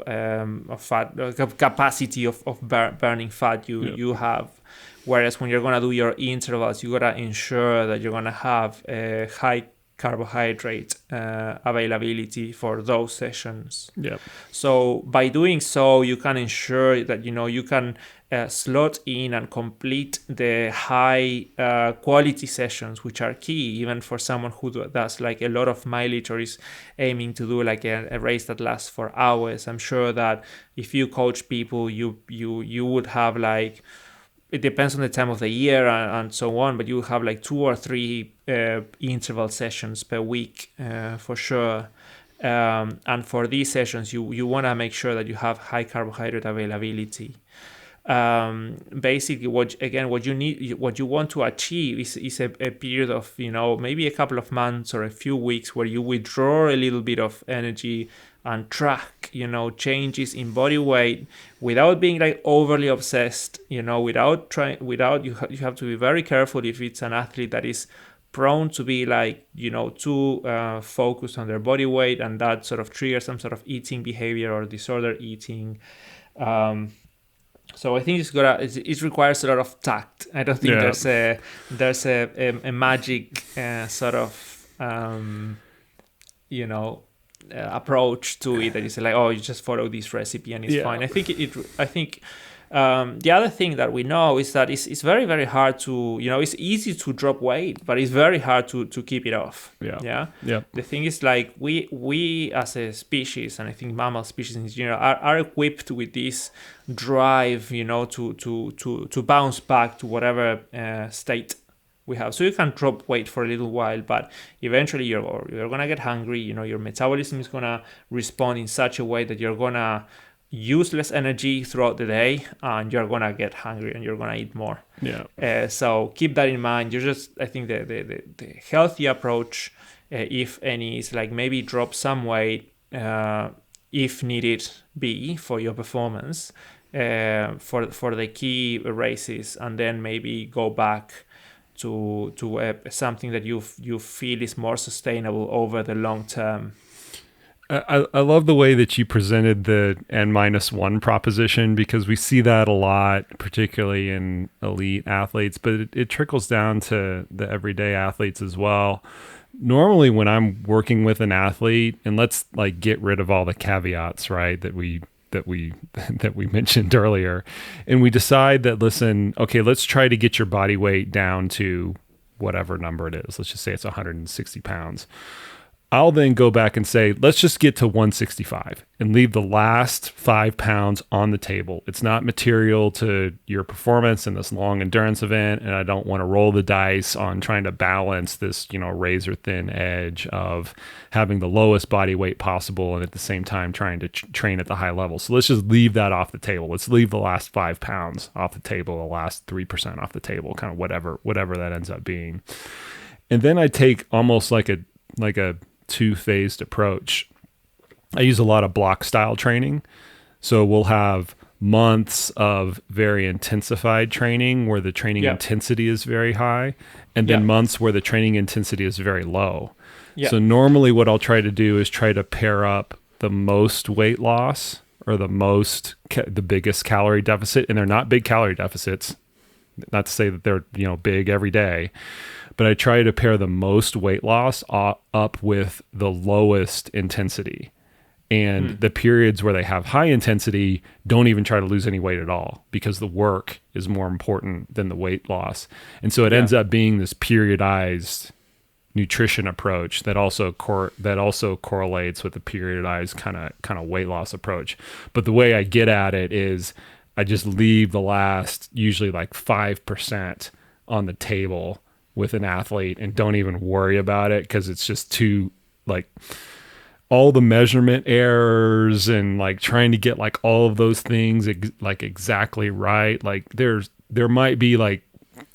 capacity of burning fat you have. Whereas when you're going to do your intervals, you got to ensure that you're going to have a high carbohydrate availability for those sessions. So by doing so, you can ensure that you can slot in and complete the high quality sessions, which are key even for someone who does like a lot of mileage or is aiming to do like a race that lasts for hours. I'm sure that if you coach people, you would have like, it depends on the time of the year and so on, but you have like 2 or 3 interval sessions per week for sure. And for these sessions, you want to make sure that you have high carbohydrate availability. Basically, what you want to achieve is a period of maybe a couple of months or a few weeks where you withdraw a little bit of energy and track changes in body weight without being like overly obsessed, you have to be very careful if it's an athlete that is prone to be like too focused on their body weight, and that sort of triggers some sort of eating behavior or disorder eating. So I think it requires a lot of tact. I don't think there's a magic sort of approach to it that you say like, you just follow this recipe and it's fine. I think The other thing that we know is that it's very, very hard to, it's easy to drop weight, but it's very hard to keep it off. Yeah. The thing is, like, we as a species, and I think mammal species in general, are equipped with this drive, to bounce back to whatever state we have. So you can drop weight for a little while, but eventually you're gonna get hungry. Your metabolism is gonna respond in such a way that you're gonna use less energy throughout the day, and you're gonna get hungry and you're gonna eat more. So keep that in mind. I think the healthy approach, if any, is like maybe drop some weight if needed be for your performance for the key races, and then maybe go back to something that you feel is more sustainable over the long term. I love the way that you presented the N-1 proposition, because we see that a lot, particularly in elite athletes, but it trickles down to the everyday athletes as well. Normally when I'm working with an athlete, and let's like get rid of all the caveats, right, that we mentioned earlier, and we decide that, listen, okay, let's try to get your body weight down to whatever number it is. Let's just say it's 160 pounds. I'll then go back and say, let's just get to 165 and leave the last 5 pounds on the table. It's not material to your performance in this long endurance event, and I don't want to roll the dice on trying to balance this, razor thin edge of having the lowest body weight possible and at the same time trying to train at the high level. So let's just leave that off the table. Let's leave the last 5 pounds off the table, the last 3% off the table, kind of whatever that ends up being. And then I take almost like a two-phased approach. I use a lot of block style training. So we'll have months of very intensified training where the training intensity is very high, and then months where the training intensity is very low. So normally what I'll try to do is try to pair up the most weight loss or the biggest calorie deficit, and they're not big calorie deficits. Not to say that they're, big every day, but I try to pair the most weight loss up with the lowest intensity. And the periods where they have high intensity, don't even try to lose any weight at all, because the work is more important than the weight loss. And so it ends up being this periodized nutrition approach that also correlates with the periodized kind of weight loss approach. But the way I get at it is I just leave the last usually like 5% on the table with an athlete and don't even worry about it, because it's just too, like, all the measurement errors and like trying to get like all of those things like exactly right. Like there might be like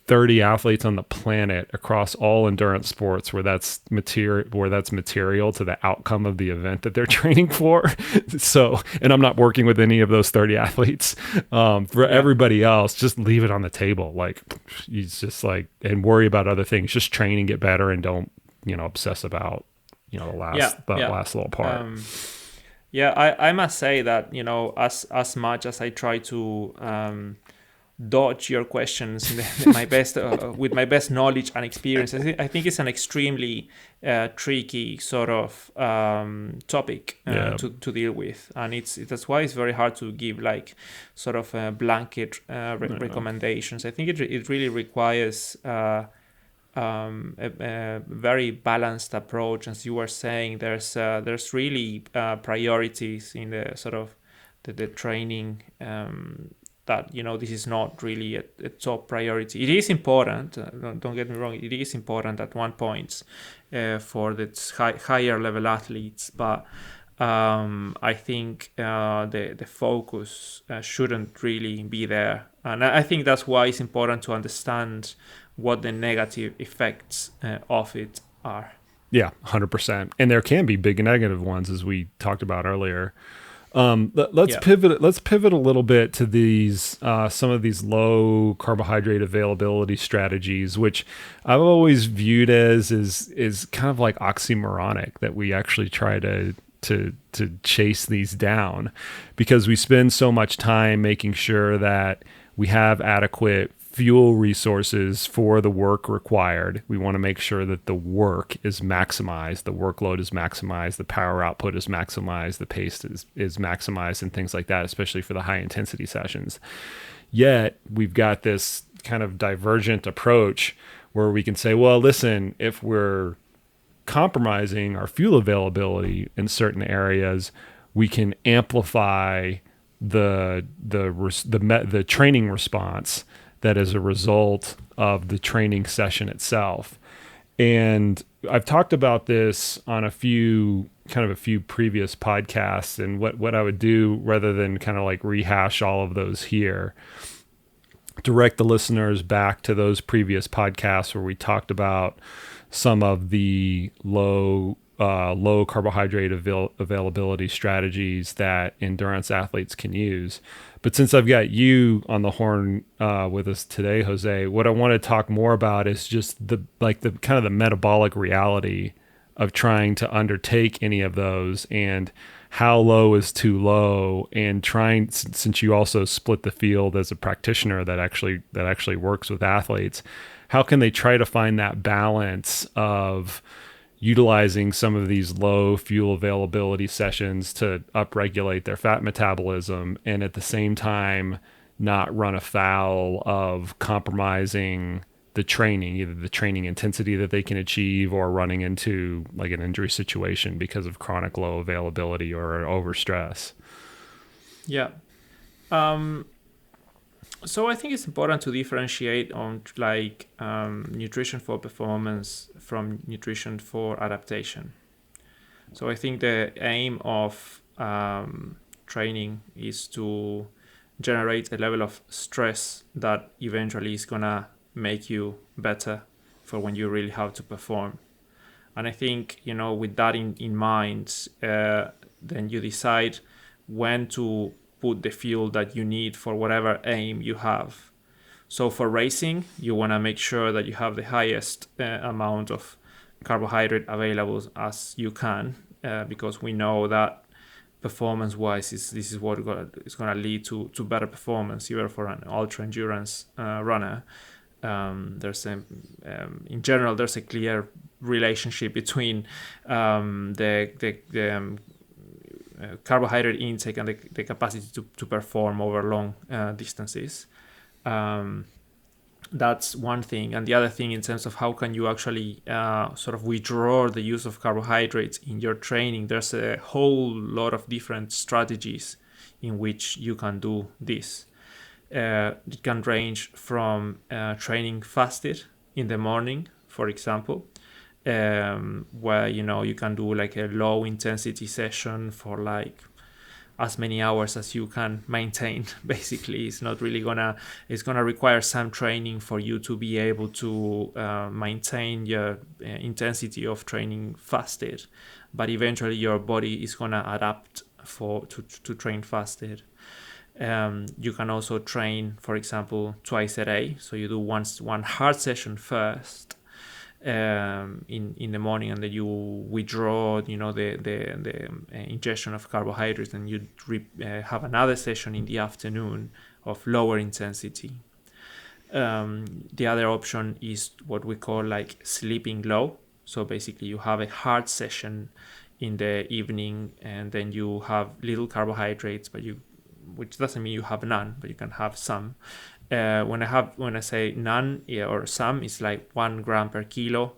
30 athletes on the planet across all endurance sports where that's material to the outcome of the event that they're training for. So, and I'm not working with any of those 30 athletes. For everybody else, just leave it on the table. Like, you just like, and worry about other things. Just train and get better, and don't, obsess about, the last little part. I must say that, as much as I try to dodge your questions my best with my best knowledge and experience, I think it's an extremely tricky sort of topic to deal with, and that's why it's very hard to give like sort of blanket recommendations. I think it really requires a very balanced approach. As you were saying, there's really priorities in the sort of the training, that this is not really a top priority. It is important, don't get me wrong, it is important at one point for the higher level athletes, but I think the focus shouldn't really be there, and I think that's why it's important to understand what the negative effects of it are. 100%. And there can be big negative ones, as we talked about earlier. Let's pivot a little bit to these some of these low carbohydrate availability strategies, which I've always viewed as is kind of like oxymoronic, that we actually try to chase these down, because we spend so much time making sure that we have adequate fuel resources for the work required. We want to make sure that the work is maximized, the workload is maximized, the power output is maximized, the pace is maximized, and things like that, especially for the high intensity sessions. Yet we've got this kind of divergent approach where we can say, well, listen, if we're compromising our fuel availability in certain areas, we can amplify the training response that is a result of the training session itself. And I've talked about this on a few previous podcasts, and what I would do, rather than kind of like rehash all of those here, direct the listeners back to those previous podcasts where we talked about some of the low carbohydrate availability strategies that endurance athletes can use. But since I've got you on the horn with us today, Jose, what I want to talk more about is just the kind of the metabolic reality of trying to undertake any of those, and how low is too low, and trying, since you also split the field as a practitioner that actually works with athletes, how can they try to find that balance of utilizing some of these low fuel availability sessions to upregulate their fat metabolism, and at the same time not run afoul of compromising the training, either the training intensity that they can achieve or running into like an injury situation because of chronic low availability or overstress. Yeah. So I think it's important to differentiate on nutrition for performance from nutrition for adaptation. So I think the aim of training is to generate a level of stress that eventually is gonna make you better for when you really have to perform. And I think, with that in mind, then you decide when to put the fuel that you need for whatever aim you have. So for racing, you want to make sure that you have the highest amount of carbohydrate available as you can, because we know that performance-wise, this is what is going to lead to better performance, even for an ultra endurance runner. In general, there's a clear relationship between the carbohydrate intake and the capacity to perform over long distances. That's one thing. And the other thing, in terms of how can you actually sort of withdraw the use of carbohydrates in your training, there's a whole lot of different strategies in which you can do this. It can range from training fasted in the morning, for example, where you can do like a low intensity session for like as many hours as you can maintain. Basically, it's gonna require some training for you to be able to maintain your intensity of training fasted, but eventually your body is gonna adapt to train fasted. You can also train, for example, twice a day. So you do one hard session first in the morning, and then you withdraw, the ingestion of carbohydrates, and you have another session in the afternoon of lower intensity. The other option is what we call like sleeping low. So basically, you have a hard session in the evening, and then you have little carbohydrates, which doesn't mean you have none, but you can have some. When I say none or some, it's like 1 gram per kilo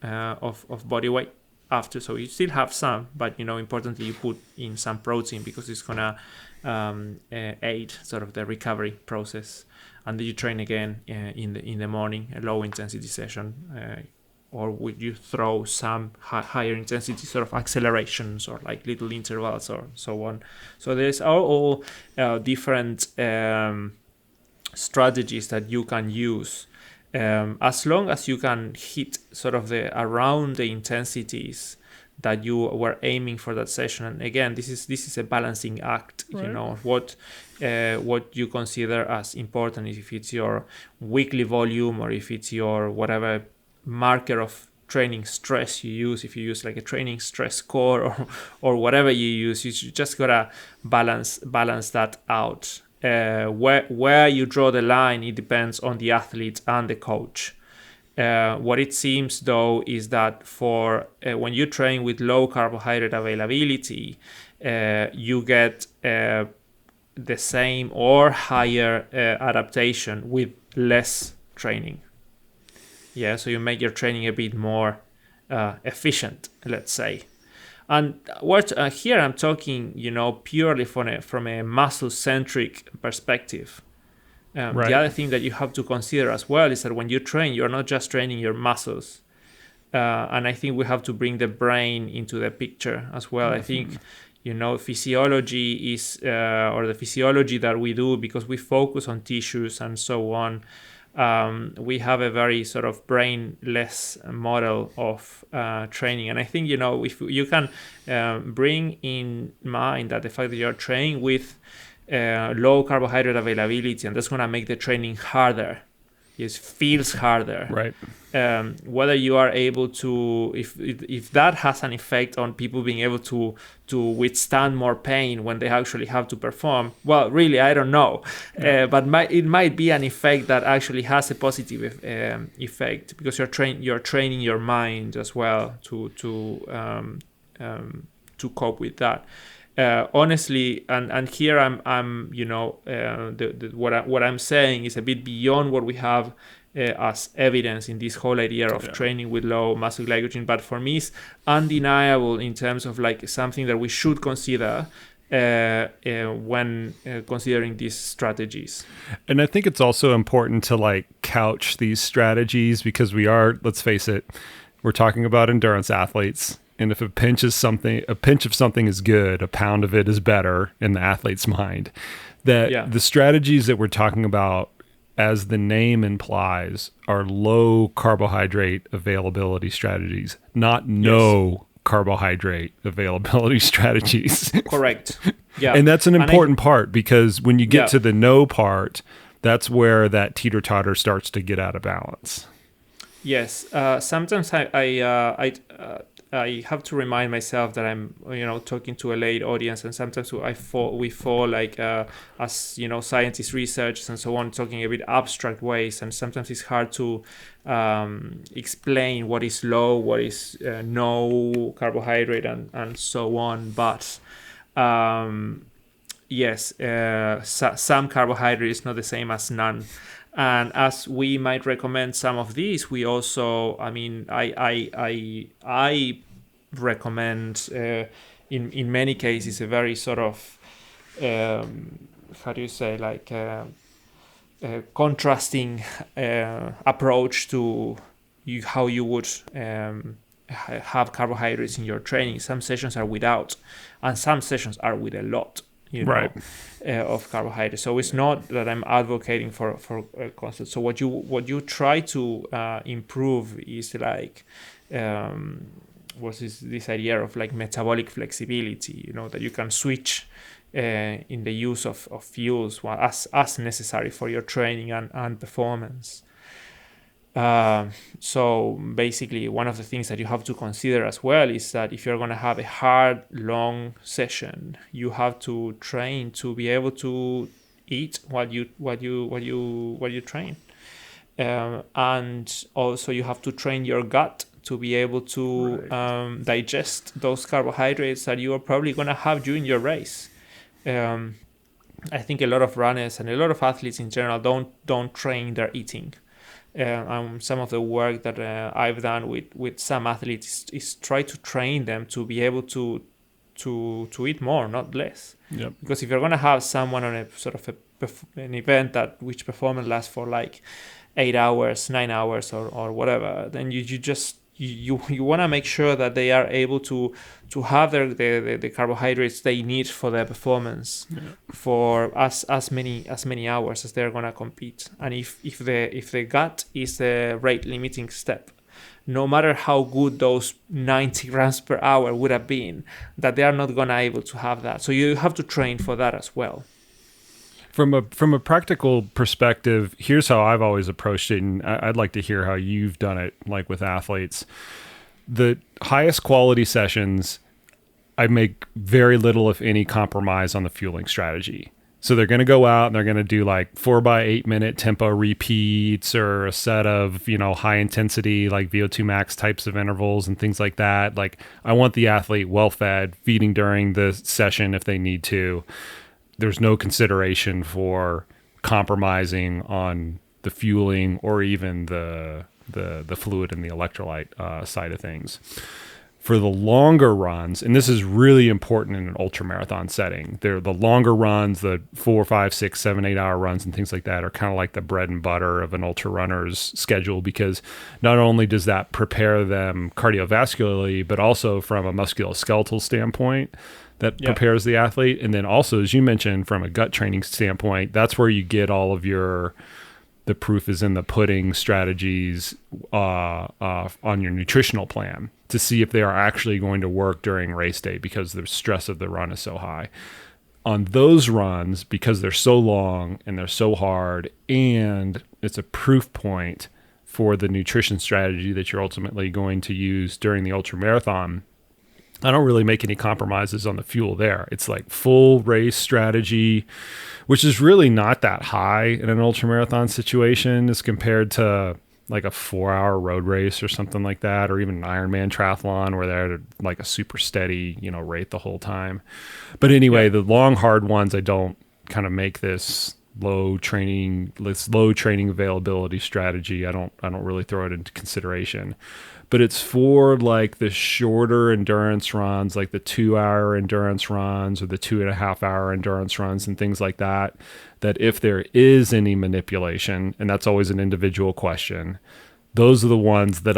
of body weight after. So you still have some, but importantly, you put in some protein because it's gonna aid sort of the recovery process. And then you train again in the morning, a low intensity session, or would you throw some higher intensity sort of accelerations or like little intervals or so on. So there's all different strategies that you can use, as long as you can hit sort of around the intensities that you were aiming for that session. And again, this is a balancing act. Right. What you consider as important, if it's your weekly volume or if it's your whatever marker of training stress you use. If you use like a training stress score or whatever you use, you just gotta balance that out. where you draw the line, it depends on the athlete and the coach. What it seems, though, is that for when you train with low carbohydrate availability, you get the same or higher adaptation with less training. Yeah, so you make your training a bit more efficient, let's say. And what here I'm talking, purely from a muscle-centric perspective. Right. The other thing that you have to consider as well is that when you train, you're not just training your muscles. And I think we have to bring the brain into the picture as well. I think, physiology is, or the physiology that we do, because we focus on tissues and so on, we have a very sort of brainless model of training. And I think, if you can bring in mind that the fact that you're training with low carbohydrate availability, and that's going to make the training harder. It feels harder. Right. Whether you are able to, if that has an effect on people being able to withstand more pain when they actually have to perform, well, really, I don't know. Yeah. But it might be an effect that actually has a positive effect, because you're training your mind as well to cope with that. Honestly, and here I'm what I'm saying is a bit beyond what we have as evidence in this whole idea of training with low muscle glycogen, but for me it's undeniable in terms of like something that we should consider when considering these strategies. And I think it's also important to like couch these strategies, because let's face it, we're talking about endurance athletes. And if a pinch of something is good, a pound of it is better in the athlete's mind. The strategies that we're talking about, as the name implies, are low carbohydrate availability strategies, not no carbohydrate availability strategies. Correct. Yeah. And that's an important part, because when you get to the no part, that's where that teeter-totter starts to get out of balance. Yes. Sometimes I have to remind myself that I'm, talking to a lay audience, and sometimes we fall like, as scientists, researchers, and so on, talking a bit abstract ways, and sometimes it's hard to explain what is low, what is no carbohydrate, and so on. But yes, some carbohydrate is not the same as none. And as we might recommend some of these, we also, I recommend in many cases a very sort of, contrasting approach to how you would have carbohydrates in your training. Some sessions are without, and some sessions are with a lot. Of carbohydrates. So it's not that I'm advocating for constant. So what you try to improve is like this idea of like metabolic flexibility. That you can switch in the use of fuels as necessary for your training and performance. So basically, one of the things that you have to consider as well is that if you're going to have a hard, long session, you have to train to be able to eat what you train, and also you have to train your gut to be able to digest those carbohydrates that you are probably going to have during your race. I think a lot of runners and a lot of athletes in general don't train their eating. Some of the work that I've done with some athletes is try to train them to be able to eat more, not less. Yep. Because if you're going to have someone on a sort of an event which performance lasts for like 8 hours, 9 hours, or whatever, then you want to make sure that they are able to have the carbohydrates they need for their performance for as many hours as they're going to compete. And if the gut is the rate limiting step, no matter how good those 90 grams per hour would have been, that they are not going to able to have that. So you have to train for that as well. From a practical perspective, here's how I've always approached it, and I'd like to hear how you've done it, like with athletes. The highest quality sessions, I make very little, if any, compromise on the fueling strategy. So they're going to go out and they're going to do like 4x8 minute tempo repeats or a set of, high intensity, like VO2 max types of intervals and things like that. Like I want the athlete well fed, feeding during the session if they need to. There's no consideration for compromising on the fueling or even the fluid and the electrolyte side of things. For the longer runs, and this is really important in an ultra marathon setting, the longer runs, the 4, 5, 6, 7, 8 hour runs and things like that are kind of like the bread and butter of an ultra runner's schedule, because not only does that prepare them cardiovascularly, but also from a musculoskeletal standpoint that prepares the athlete. And then also, as you mentioned, from a gut training standpoint, that's where you get all of the proof is in the pudding strategies on your nutritional plan to see if they are actually going to work during race day, because the stress of the run is so high. On those runs, because they're so long and they're so hard, and it's a proof point for the nutrition strategy that you're ultimately going to use during the ultra marathon, I don't really make any compromises on the fuel there. It's like full race strategy, which is really not that high in an ultramarathon situation as compared to like a 4-hour road race or something like that, or even an Ironman triathlon where they're at like a super steady, rate the whole time. But anyway, the long, hard ones, I don't kind of make this low training availability strategy. I don't really throw it into consideration. But it's for like the shorter endurance runs, like the 2-hour endurance runs or the 2.5-hour endurance runs and things like that, that if there is any manipulation, and that's always an individual question, those are the ones that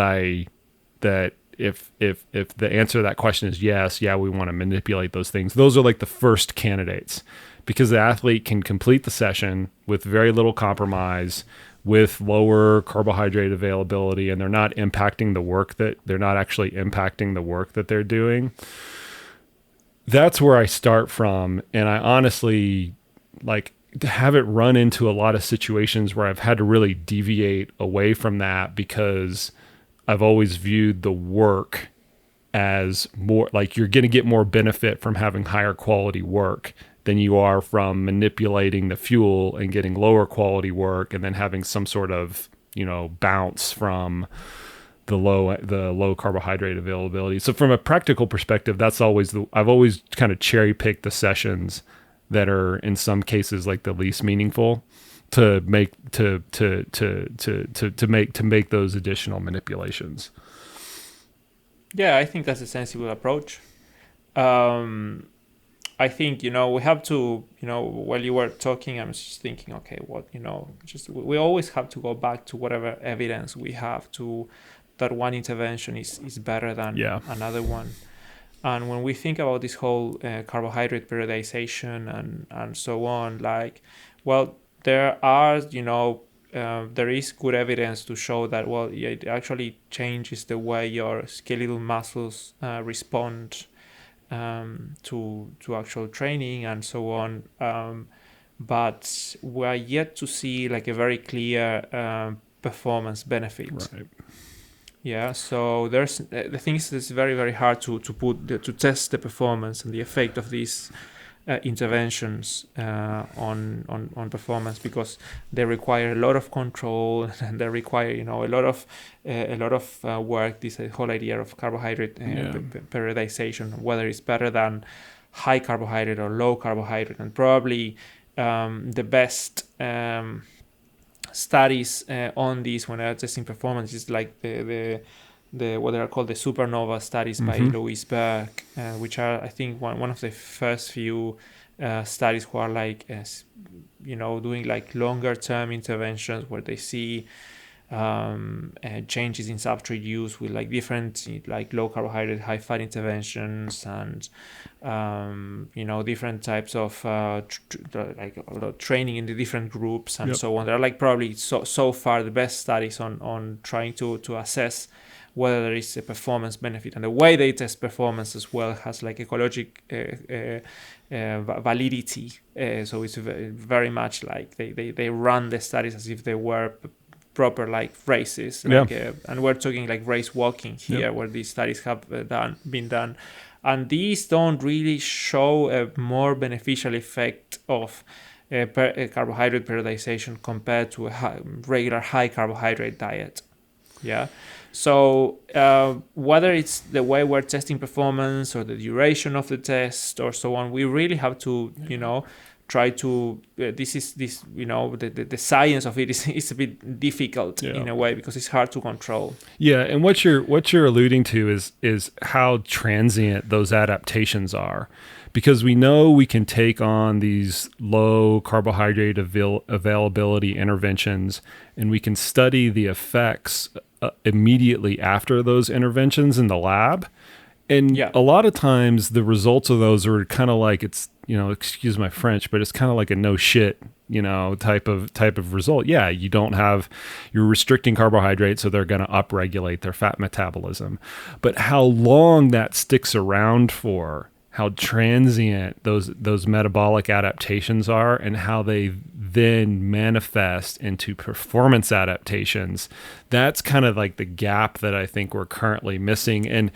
if the answer to that question is yes, we want to manipulate those things. Those are like the first candidates, because the athlete can complete the session with very little compromise, with lower carbohydrate availability, and they're not impacting the work that they're doing. That's where I start from. And I honestly like to have it run into a lot of situations where I've had to really deviate away from that, because I've always viewed the work as more like you're going to get more benefit from having higher quality work than you are from manipulating the fuel and getting lower quality work and then having some sort of, bounce from the low carbohydrate availability. So from a practical perspective, that's always I've always kind of cherry picked the sessions that are in some cases like the least meaningful to make make those additional manipulations. Yeah, I think that's a sensible approach. I think, we have to, while you were talking, I'm just thinking, okay, we always have to go back to whatever evidence we have to that one intervention is better than another one. And when we think about this whole carbohydrate periodization and so on, there are, there is good evidence to show that, it actually changes the way your skeletal muscles respond to actual training and so on, but we are yet to see like a very clear performance benefit. Right. Yeah. So there's the thing is, it's very, very hard to test the performance and the effect of these interventions on performance, because they require a lot of control and they require a lot of work. This whole idea of carbohydrate periodization, whether it's better than high carbohydrate or low carbohydrate, and probably the best studies on this when they're testing performance is like the what are called the supernova studies by Louise Burke, which are, I think, one of the first few studies who are like doing like longer term interventions where they see changes in substrate use with like different like low carbohydrate, high fat interventions, and different types of training in the different groups and so on. They're like probably so far the best studies on trying to assess whether there is a performance benefit, and the way they test performance as well has like ecologic validity. So it's very much like they run the studies as if they were proper like races, and we're talking like race walking here, where these studies have been done, and these don't really show a more beneficial effect of carbohydrate periodization compared to a regular high carbohydrate diet. Yeah. So whether it's the way we're testing performance or the duration of the test or so on, we really have to, try to. The science of it is a bit difficult in a way because it's hard to control. Yeah, and what you're alluding to is how transient those adaptations are. Because we know we can take on these low carbohydrate availability interventions and we can study the effects immediately after those interventions in the lab. And a lot of times the results of those are kind of like, it's, excuse my French, but it's kind of like a no shit, type of result. Yeah, you're restricting carbohydrates, so they're going to upregulate their fat metabolism. But how long that sticks around for, how transient those metabolic adaptations are and how they then manifest into performance adaptations, that's kind of like the gap that I think we're currently missing. And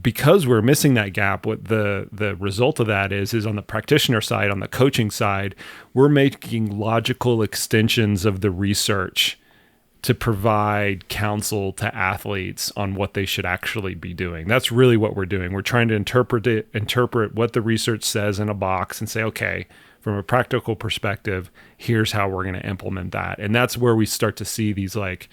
because we're missing that gap, what the result of that is on the practitioner side, on the coaching side, we're making logical extensions of the research to provide counsel to athletes on what they should actually be doing. That's really what we're doing. We're trying to interpret what the research says in a box and say, okay, from a practical perspective, here's how we're going to implement that. And that's where we start to see these like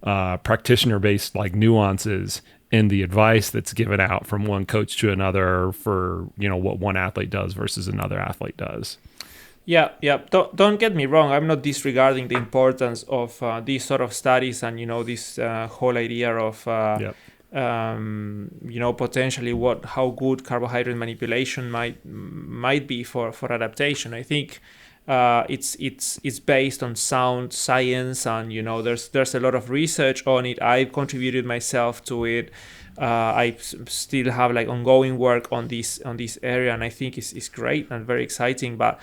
practitioner-based like nuances in the advice that's given out from one coach to another for, what one athlete does versus another athlete does. Yeah. Don't get me wrong. I'm not disregarding the importance of these sort of studies and this whole idea of potentially how good carbohydrate manipulation might be for adaptation. I think it's based on sound science, and there's a lot of research on it. I've contributed myself to it. I still have like ongoing work on this area, and I think it's great and very exciting. But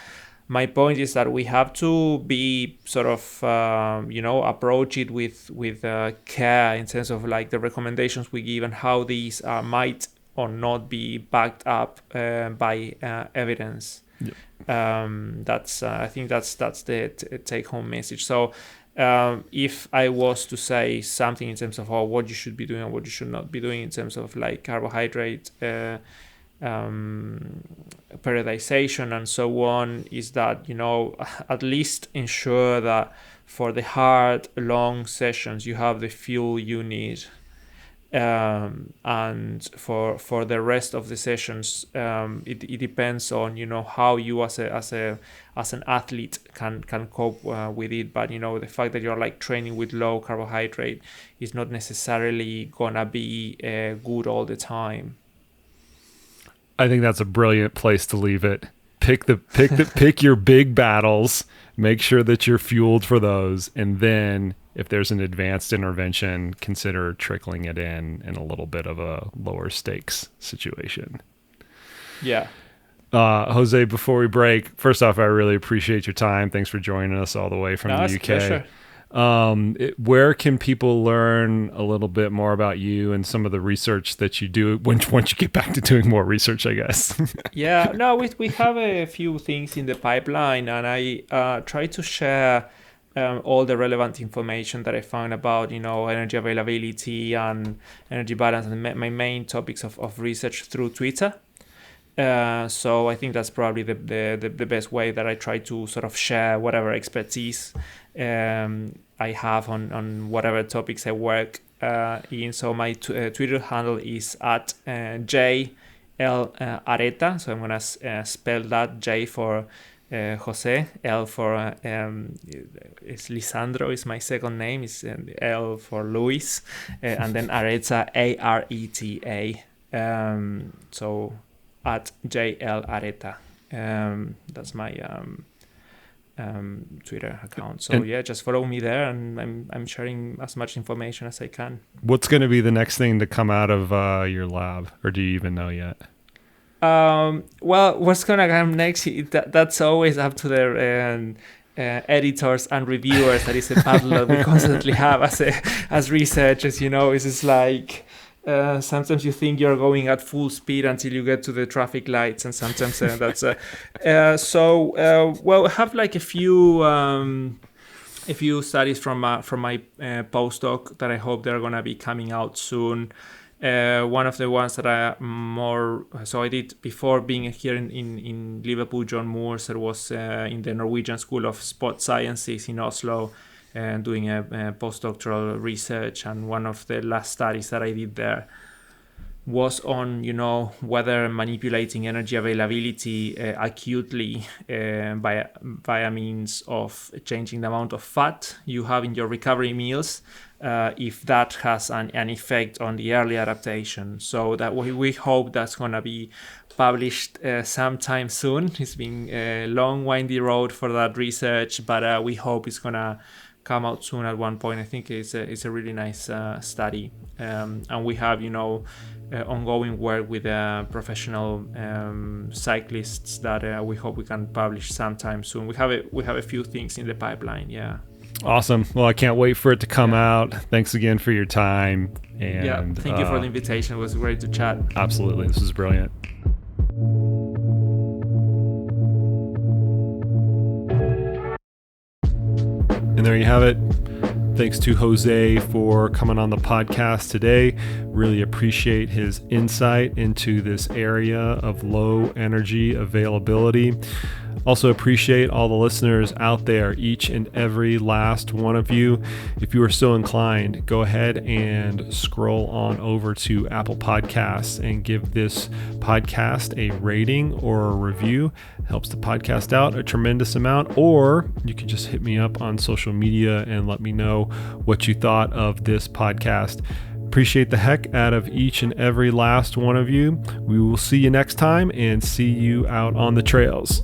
my point is that we have to be sort of, approach it with care in terms of like the recommendations we give and how these might or not be backed up by evidence. Yep. I think that's the take-home message. So if I was to say something in terms of what you should be doing and what you should not be doing in terms of like carbohydrate periodization and so on, is that at least ensure that for the hard long sessions you have the fuel you need, and for the rest of the sessions it depends on how you as an athlete can cope with it. But the fact that you're like training with low carbohydrate is not necessarily gonna be good all the time. I think that's a brilliant place to leave it. Pick your big battles, make sure that you're fueled for those, and then if there's an advanced intervention, consider trickling it in a little bit of a lower stakes situation. Yeah. Jose, before we break, first off, I really appreciate your time. Thanks for joining us all the way from the UK. Pleasure. Where can people learn a little bit more about you and some of the research that you do once you get back to doing more research, I guess? Yeah, no, we have a few things in the pipeline, and I try to share all the relevant information that I found about, energy availability and energy balance and my main topics of research through Twitter. So I think that's probably the best way that I try to sort of share whatever expertise I have on whatever topics I work in. So my Twitter handle is at JL Areta. So I'm going to spell that: J for Jose, L for it's Lisandro is my second name, is L for Luis, and then Areta, Areta. So at JL Areta. That's my Twitter account. So just follow me there, and I'm sharing as much information as I can. What's going to be the next thing to come out of your lab, or do you even know yet? Well, what's going to come next? That's always up to the editors and reviewers. That is a battle that we constantly have as researchers. It's just like Sometimes you think you're going at full speed until you get to the traffic lights, and sometimes that's well, I have like a few studies from my postdoc that I hope they're gonna be coming out soon. One of the ones that I did before being here in Liverpool, John Moores, I was in the Norwegian School of Sports Sciences in Oslo, and doing a postdoctoral research. And one of the last studies that I did there was on, whether manipulating energy availability acutely via means of changing the amount of fat you have in your recovery meals, if that has an effect on the early adaptation. So that we hope that's going to be published sometime soon. It's been a long, windy road for that research, but we hope it's going to come out soon at one point. I think it's a really nice study, and we have ongoing work with professional cyclists that we hope we can publish sometime soon. We have a few things in the pipeline. Yeah. Awesome. Well, I can't wait for it to come out. Thanks again for your time. And thank you for the invitation. It was great to chat. Absolutely. This was brilliant. And there you have it. Thanks to Jose for coming on the podcast today. Really appreciate his insight into this area of low energy availability. Also appreciate all the listeners out there, each and every last one of you. If you are so inclined, go ahead and scroll on over to Apple Podcasts and give this podcast a rating or a review. It helps the podcast out a tremendous amount. Or you can just hit me up on social media and let me know what you thought of this podcast. Appreciate the heck out of each and every last one of you. We will see you next time and see you out on the trails.